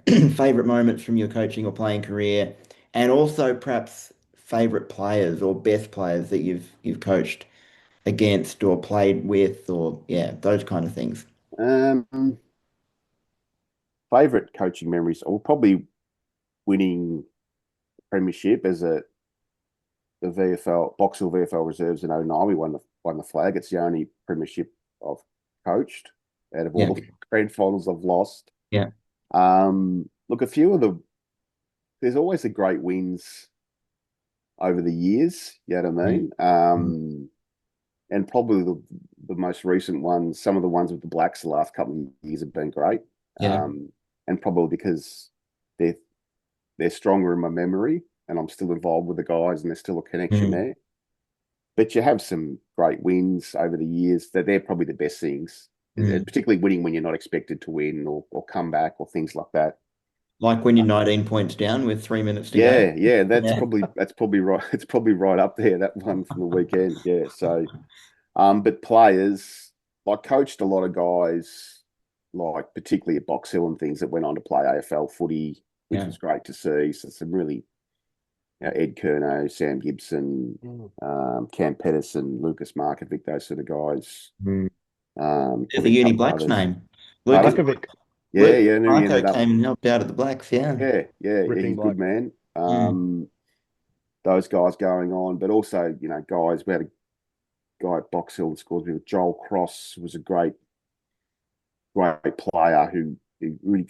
favorite moments from your coaching or playing career, and also perhaps favorite players or best players that you've coached against or played with, or yeah, those kind of things. Um, Favorite coaching memories, or probably winning premiership as the VFL Box Hill VFL reserves in '09. We won the flag. It's the only premiership I've coached out of Yeah, all the grand finals I've lost. yeah, Look, there's always the great wins over the years. You know what I mm, mean? mm, And probably the most recent ones, some of the ones with the Blacks the last couple of years have been great. yeah, And probably because they're they're stronger in my memory, and I'm still involved with the guys, and there's still a connection mm, there. But you have some great wins over the years. That they're probably the best things, mm. particularly winning when you're not expected to win, or come back, or things like that. Like when you're 19 points down with 3 minutes to go. Yeah, yeah, Yeah, that's probably right. It's probably right up there. That one from the weekend. Yeah. So, but players, I coached a lot of guys, like particularly at Box Hill and things that went on to play AFL footy, which yeah. was great to see. So some really, Ed Curnow, Sam Gibson, Mm. Cam Pedersen, Lucas Markovic, those sort of guys. Mm. There's a Probably a Uni couple Blacks others. name. Lucas Pardon? Markovic, Yeah, Luke yeah, I knew he Marco ended up. came and helped out at the Blacks. Yeah. Yeah, ripping he's a good bloke. man. Mm. Those guys going on, but also, guys, we had a guy at Box Hill that scores with Joel Cross was a great player who really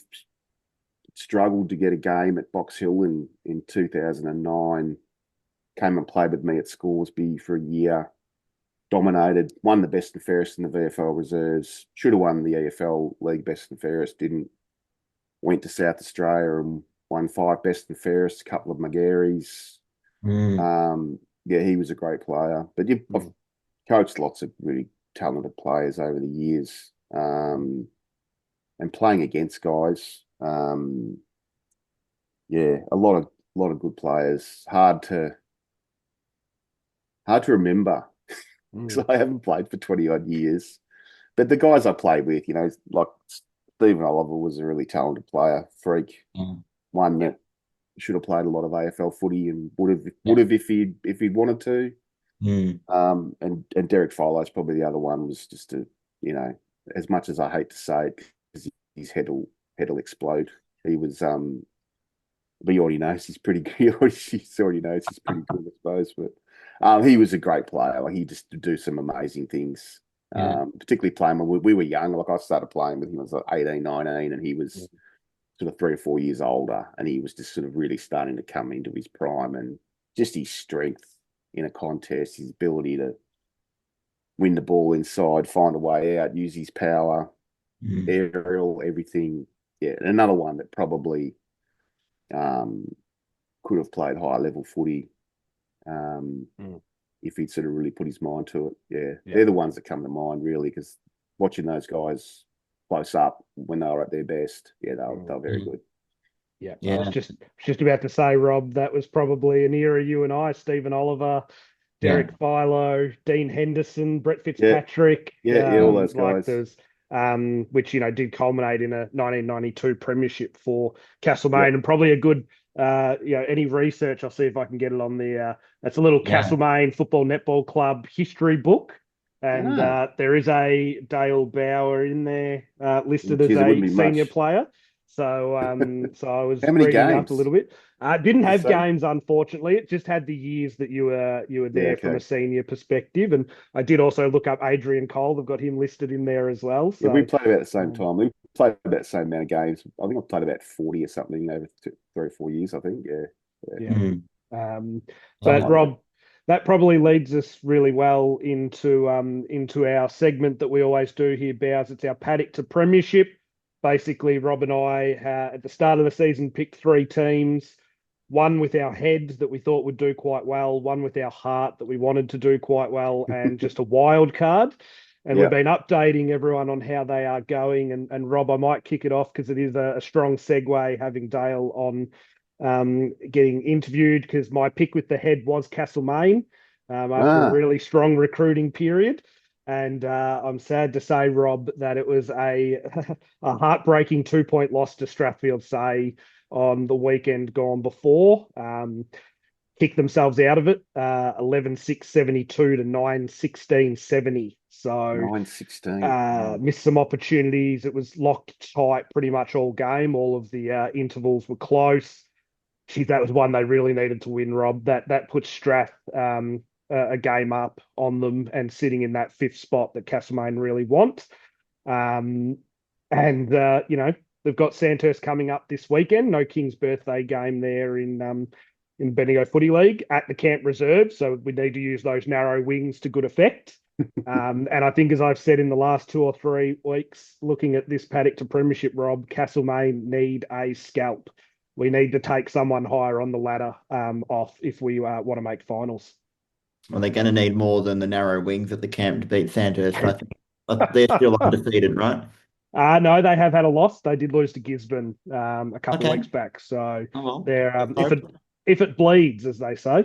struggled to get a game at Box Hill in 2009. Came and played with me at Scoresby for a year. Dominated, won the best and fairest in the VFL reserves. Should have won the EFL League best and fairest. Didn't. Went to South Australia and won 5 best and fairest. A couple of Magaries. Mm. Yeah, he was a great player. But I've Mm. coached lots of really talented players over the years, and playing against guys. Yeah, a lot of good players. Hard to remember Mm. because I haven't played for 20 odd years. But the guys I played with, like Stephen Oliver was a really talented player, freak, Yeah. one that should have played a lot of AFL footy and would have Yeah. would have if he'd wanted to. Mm. And Derek Filo's probably the other one, was just you know, as much as I hate to say it, because his head'll explode. He was but he already knows he's pretty good. He already knows he's pretty good, I suppose. But he was a great player. Like, he just do some amazing things. Yeah. Particularly playing when we were young. Like, I started playing with him when I was like 18, 19, and he was sort of 3 or 4 years older, and he was just sort of really starting to come into his prime, and just his strength in a contest, his ability to win the ball inside, find a way out, use his power, Mm. aerial, everything. Yeah, and another one that probably um, could have played higher level footy, um, Mm. if he'd sort of really put his mind to it. Yeah, Yeah. they're the ones that come to mind, really, because watching those guys close up when they were at their best, yeah, they Mm. were very Mm. good. Yeah, I was Yeah. just about to say, Rob, that was probably an era you and I, Stephen Oliver, Yeah. Derek Philo, Dean Henderson, Brett Yeah, Fitzpatrick, yeah, all those like guys. there's which did culminate in a 1992 premiership for Yep. Castlemaine, and probably a good any research. I'll see if I can get it on the it's a little Yeah. Castlemaine Football Netball Club history book. And Ah, there is a Dale Bauer in there listed as geez, it wouldn't a be senior much. player. So I was How many reading up a games? little bit. Didn't Does it have say? games, unfortunately. It just had the years that you were Yeah, there from a okay. senior perspective. And I did also look up Adrian Cole. They've got him listed in there as well. Yeah, we So played about the same um, time. We played about the same amount of games. I think I've played about 40 or something over 3 or 4 years, I think. Yeah. Yeah. yeah. Mm, Um, something but like that. Rob, that probably leads us really well into our segment that we always do here, Bows. It's our paddock to premiership. Basically, Rob and I at the start of the season picked three teams. One with our head that we thought would do quite well, one with our heart that we wanted to do quite well, and just a wild card. And we've Yeah. been updating everyone on how they are going. And Rob, I might kick it off because it is a strong segue having Dale on getting interviewed because my pick with the head was Castlemaine after a Ah, really strong recruiting period. And I'm sad to say, Rob, that it was a, a heartbreaking 2 point loss to Strathfield Say on the weekend gone before. Kicked themselves out of it 11-6-72 to 9-16-70. So 9-16. Wow. missed some opportunities. It was locked tight pretty much all game. All of the intervals were close. Geez, that was one they really needed to win, Rob. That puts Strath a game up on them and sitting in that fifth spot that Castlemaine really want. Um, and they've got Sandhurst coming up this weekend. No King's birthday game there in Bendigo Footy League at the Camp Reserve. So we need to use those narrow wings to good effect. And I think, as I've said in the last 2 or 3 weeks, looking at this paddock to premiership, Rob, Castlemaine need a scalp. We need to take someone higher on the ladder off if we want to make finals. Well, they're going to need more than the narrow wings at the camp to beat Sandhurst. I think they're still undefeated, right? No, they have had a loss. They did lose to Gisborne a couple of Okay. weeks back. So Oh well. they're There's if it hope. if it bleeds, as they say.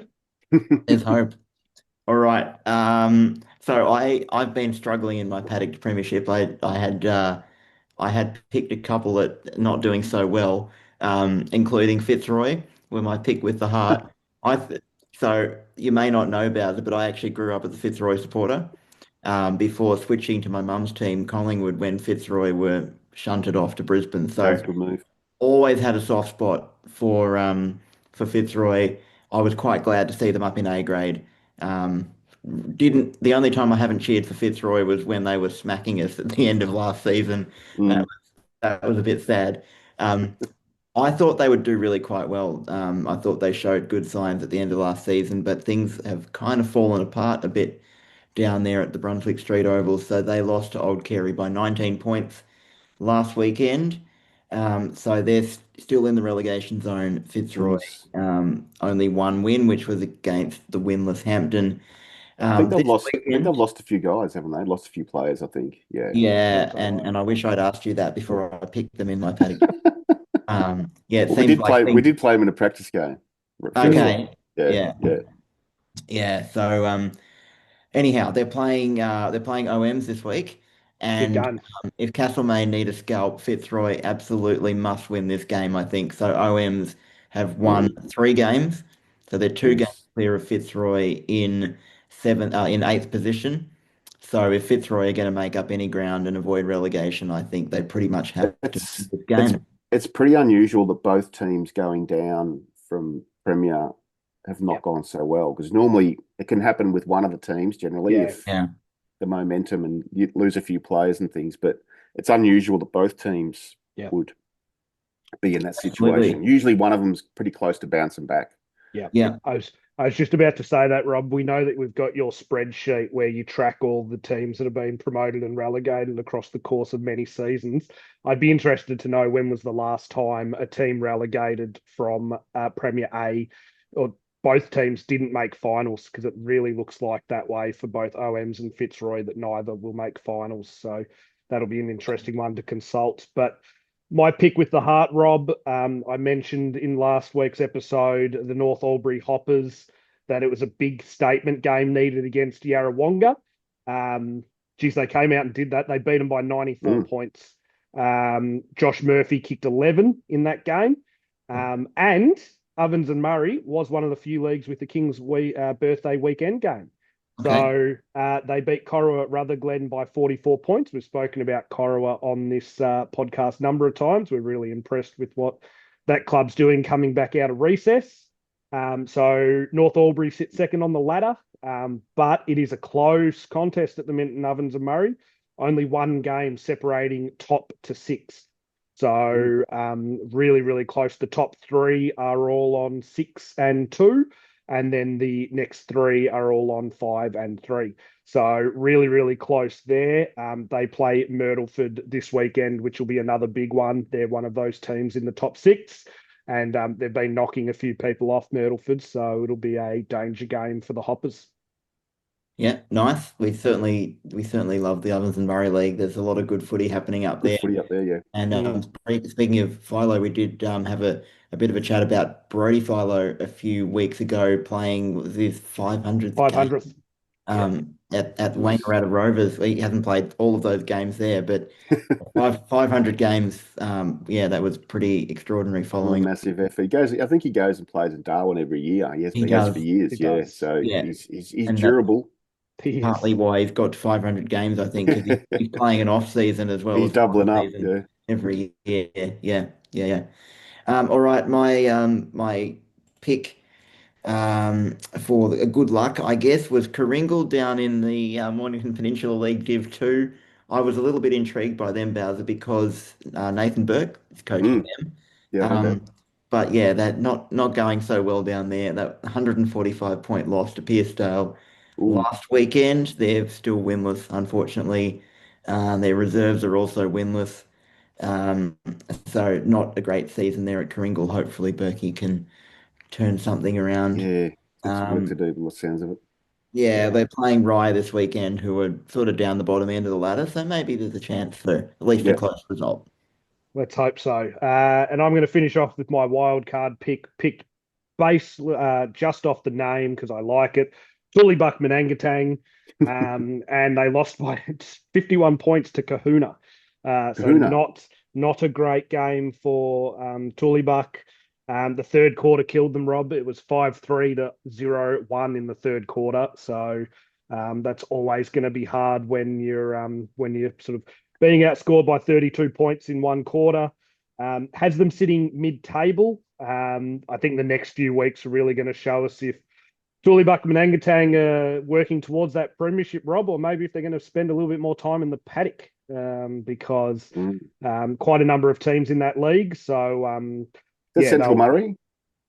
There's hope. All right. So I've been struggling in my paddock premiership. I had picked a couple that not doing so well, including Fitzroy, were my pick with the heart. I th so you may not know about it, but I actually grew up as a Fitzroy supporter before switching to my mum's team, Collingwood, when Fitzroy were shunted off to Brisbane. That So was a good move. always had a soft spot for Fitzroy. I was quite glad to see them up in A grade. Um, didn't the only time I haven't cheered for Fitzroy was when they were smacking us at the end of last season. Mm. That was a bit sad. Um, I thought they would do really quite well. I thought they showed good signs at the end of last season, but things have kind of fallen apart a bit down there at the Brunswick Street Oval. So they lost to Old Kerry by 19 points last weekend. So they're still in the relegation zone. Fitzroy Jeez. only one win, which was against the winless Hampton. This I think they've weekend, lost a few guys, haven't they? Lost a few players, I think. Yeah. yeah, So, and I wish I'd asked you that before I picked them in my paddock. Yeah, it well, seems like we things. did play them in a practice game. Fitzroy. Okay, Yeah. yeah, Yeah. yeah. So anyhow, they're playing OMs this week, Big and guns. if Castlemaine need a scalp, Fitzroy absolutely must win this game, I think. So OMs have won Mm. 3 games, so they're 2 games Jeez. clear of Fitzroy in eighth position. So if Fitzroy are going to make up any ground and avoid relegation, I think they pretty much have to win It's this it's game. it's pretty unusual that both teams going down from Premier have Yeah, not gone so well because normally it can happen with one of the teams generally yeah, if Yeah, the momentum and you lose a few players and things, but it's unusual that both teams yeah, would be in that situation. absolutely. Usually one of them's pretty close to bouncing back. yeah. Yeah, I was just about to say that, Rob. We know that we've got your spreadsheet where you track all the teams that have been promoted and relegated across the course of many seasons. I'd be interested to know when was the last time a team relegated from Premier A, or both teams didn't make finals, because it really looks like that way for both OMs and Fitzroy that neither will make finals. So that'll be an interesting one to consult. But my pick with the heart, Rob. I mentioned in last week's episode the North Albury Hoppers that it was a big statement game needed against Yarrawonga. Um, Geez, they came out and did that. They beat them by 94 Mm. points. Josh Murphy kicked 11 in that game. And Ovens and Murray was one of the few leagues with the King's birthday weekend game. Okay. So they beat Corowa at Rutherglen by 44 points. We've spoken about Corowa on this podcast a number of times. We're really impressed with what that club's doing coming back out of recess. So North Albury sits second on the ladder, but it is a close contest at the minute in Ovens and Murray. Only one game separating top to six. So really, really close. The top three are all on 6 and 2, and then the next three are all on 5 and 3. So really, really close there. They play Myrtleford this weekend, which will be another big one. They're one of those teams in the top six, and they've been knocking a few people off Myrtleford, so it'll be a danger game for the Hoppers. Yeah, nice. We certainly love the Ovens and Murray League. There's a lot of good footy happening up Good there. footy up there, yeah. And Mm, speaking of Philo, we did have a bit of a chat about Brody Philo a few weeks ago playing was his 500th game 500th. Yeah. at Nice. Wangaratta Rovers. He hasn't played all of those games there, but 500 games, yeah, that was pretty extraordinary A following. massive effort. He goes. I think he goes and plays in Darwin every year. He He has for does, He years. Yeah. does. So yeah, he's and that's durable. He is. partly why he's got 500 games, I think, because he's playing an off season as well He's as an on doubling up. season Yeah. every year. Yeah, yeah, yeah. All right, my pick for a good luck, I guess, was Coringal down in the Mornington Peninsula League Div 2. I was a little bit intrigued by them, Bowser, because Nathan Burke is coaching Mm, them. yeah, I heard that. But yeah, that not going so well down there. That 145-point loss to Pearcedale Ooh, last weekend. They're still winless, unfortunately. Their reserves are also winless. Um, so not a great season there at Coringal. Hopefully Berkey can turn something around. yeah. Got some work to Um, do, by the sounds of it. yeah, Yeah. they're playing Rye this weekend, who are sort of down the bottom end of the ladder. So maybe there's a chance for at least a Yeah. close result. Let's hope so. And I'm going to finish off with my wild card pick, picked base just off the name because I like it. Tully Buckman Angatang, and they lost by 51 points to Kahuna. So Kahuna. not a great game for Tulibuck. The third quarter killed them, Rob. It was 5-3 to 0-1 in the third quarter. So that's always going to be hard when you're sort of being outscored by 32 points in one quarter. Has them sitting mid-table. I think the next few weeks are really going to show us if Julie Buckman and Angatang are working towards that premiership, Rob, or maybe if they're going to spend a little bit more time in the paddock, because Mm. quite a number of teams in that league. So That's yeah, Central they'll Murray.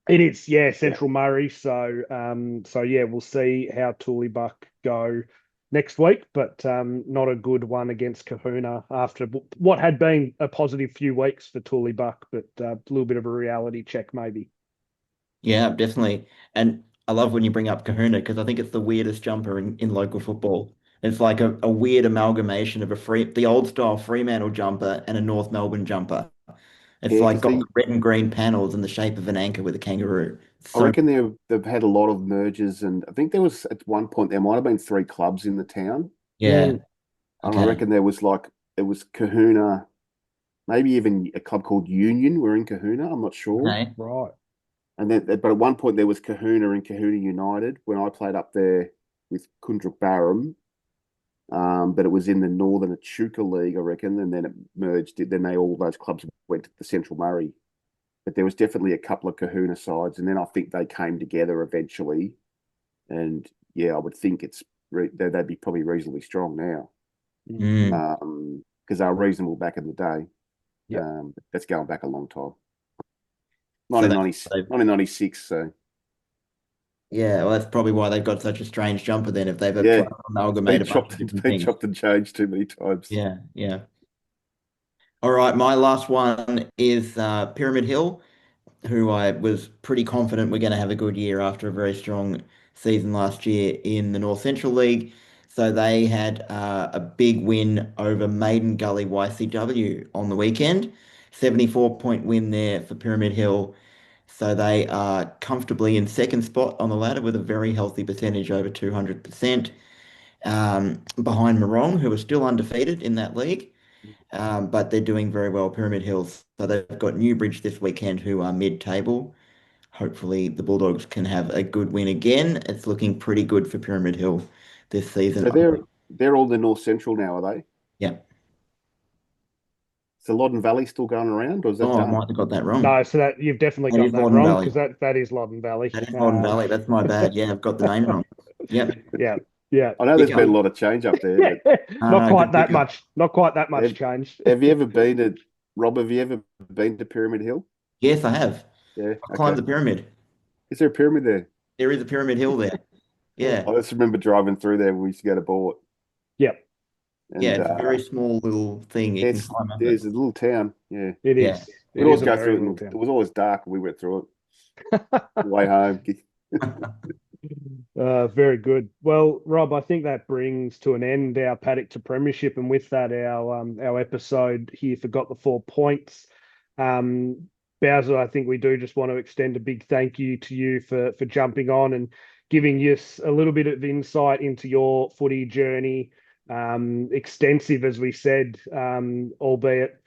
it is, yeah, Yeah. Central Murray. So yeah, we'll see how Tooleybuck go next week, but not a good one against Kahuna after what had been a positive few weeks for Tooleybuck, but a little bit of a reality check maybe. Yeah, definitely. And I love when you bring up Kahuna because I think it's the weirdest jumper in local football. It's like a weird amalgamation of the old style Fremantle jumper and a North Melbourne jumper. It's Yeah, like because got the red and green panels in the shape of an anchor with a kangaroo. I So reckon they've had a lot of mergers, and I think there was at one point there might have been three clubs in the town, yeah, Mm, and I okay, reckon there was like it was Kahuna, maybe even a club called Union were in Kahuna. I'm not sure. okay. right. And then, but at one point there was Kahuna and Kahuna United when I played up there with Kundruk Barham. But it was in the Northern Echuca League, I reckon, and then it merged. Then all those clubs went to the Central Murray. But there was definitely a couple of Kahuna sides, and then I think they came together eventually. And yeah, I would think they'd be probably reasonably strong now, Mm, Mm. because they were reasonable back in the day. yep. That's going back a long time. So 1990, 1996. So yeah, well, that's probably why they've got such a strange jumper then, if they've tried yeah, to amalgamate a bunch of it's different been things. chopped and changed too many times. Yeah, yeah. All right, my last one is Pyramid Hill, who I was pretty confident we're going to have a good year after a very strong season last year in the North Central League. So they had a big win over Maiden Gully YCW on the weekend. 74-point win there for Pyramid Hill. So they are comfortably in second spot on the ladder with a very healthy percentage over 200%, behind Morong, who are still undefeated in that league. But they're doing very well, Pyramid Hills. So they've got Newbridge this weekend, who are mid-table. Hopefully the Bulldogs can have a good win again. It's looking pretty good for Pyramid Hill this season. So they're all the North Central now, are they? Yeah. Is the Loddon Valley still going around, or is that Oh, I done? might have got that wrong. No, so that you've definitely That got is that Loddon wrong Valley. because that is Loddon Valley. That is Loddon Valley. That's my bad. Yeah, I've got the name wrong. Yep. Yeah, yeah. I know You there's been a go. lot of change up there, but Not No, quite good that pickup. much. Not quite that much have, changed. have you ever been to Rob? Have you ever been to Pyramid Hill? Yes, I have. Yeah. I've climbed Okay. the pyramid. Is there a pyramid there? There is a pyramid hill there. Yeah. I just remember driving through there when we used to go to Boort, Yep, Yeah, and it's a very small little thing. You can it's climb up it. there's a little town. Yeah, it Yeah. is. we'd It is always a go very through it, little and town. it was always dark when we went through it. Way home. Very good. Well, Rob, I think that brings to an end our paddock to premiership, and with that, our episode here for Got the 4 Points. Bowser, I think we do just want to extend a big thank you to you for jumping on and giving us a little bit of insight into your footy journey. Extensive, as we said, albeit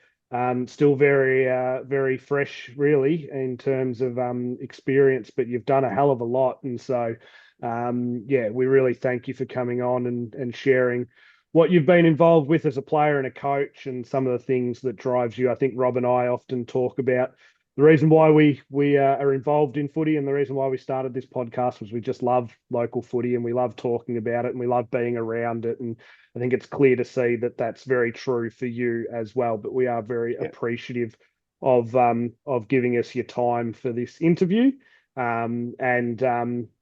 still very fresh, really, in terms of experience, but you've done a hell of a lot. And so, yeah, we really thank you for coming on and sharing what you've been involved with as a player and a coach and some of the things that drives you. I think Rob and I often talk about the reason why we are involved in footy and the reason why we started this podcast was we just love local footy and we love talking about it and we love being around it. And I think it's clear to see that that's very true for you as well. But we are very Yeah, appreciative of giving us your time for this interview. And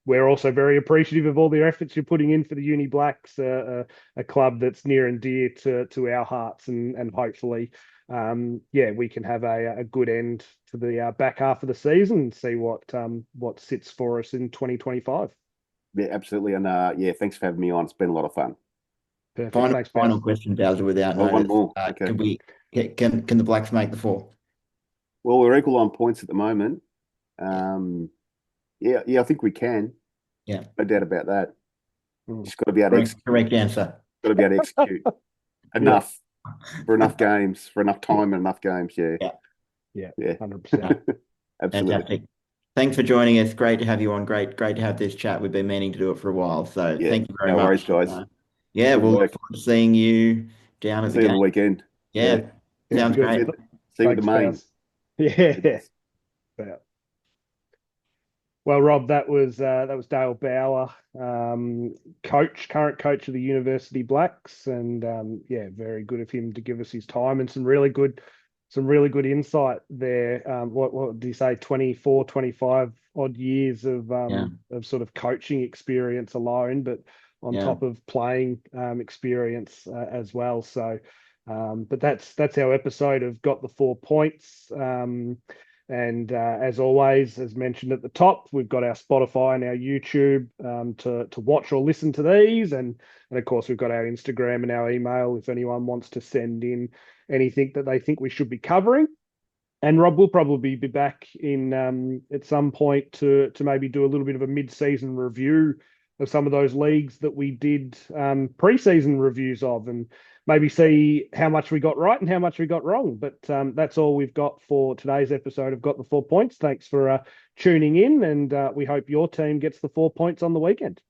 we're also very appreciative of all the efforts you're putting in for the Uni Blacks, a club that's near and dear to our hearts, and hopefully, yeah, we can have a good end to the back half of the season and see what sits for us in 2025. yeah, absolutely. And yeah, thanks for having me on. It's been a lot of fun. Perfect. Final Thanks, final Baz. question, Bowser, without Oh, one notice. more. Okay. Can the Blacks make the four? Well, we're equal on points at the moment. Yeah. Yeah, I think we can. Yeah. No doubt about that. Mm. Just got to be able to execute. Correct answer. Got to be able to execute Yeah, enough for enough games, for enough time and enough games. Yeah, Yeah. yeah, yeah, 100%. absolutely. Fantastic. Thanks for joining us. Great to have you on. Great to have this chat. We've been meaning to do it for a while. So Yeah, thank you very no worries, much. guys. Yeah, Good we'll look work. forward to seeing you down I'll at the see you on game. the weekend. Yeah, Yeah, Sounds sounds good. great. see you with the Thanks, main. Baz. Yeah. Yeah. Well, Rob, that was Dale Bauer, current coach of the University Blacks, and yeah, very good of him to give us his time and some really good insight there. What did he say? 24, 25 odd years Yeah, of sort of coaching experience alone, but on yeah. top of playing experience as well. So, but that's our episode of Got the 4 Points. And as always, as mentioned at the top, we've got our Spotify and our YouTube to watch or listen to these, and of course we've got our Instagram and our email if anyone wants to send in anything that they think we should be covering. And Rob will probably be back in at some point to maybe do a little bit of a mid-season review of some of those leagues that we did pre-season reviews of, and maybe see how much we got right and how much we got wrong. But that's all we've got for today's episode of Got the 4 Points. Thanks for tuning in, and we hope your team gets the 4 points on the weekend.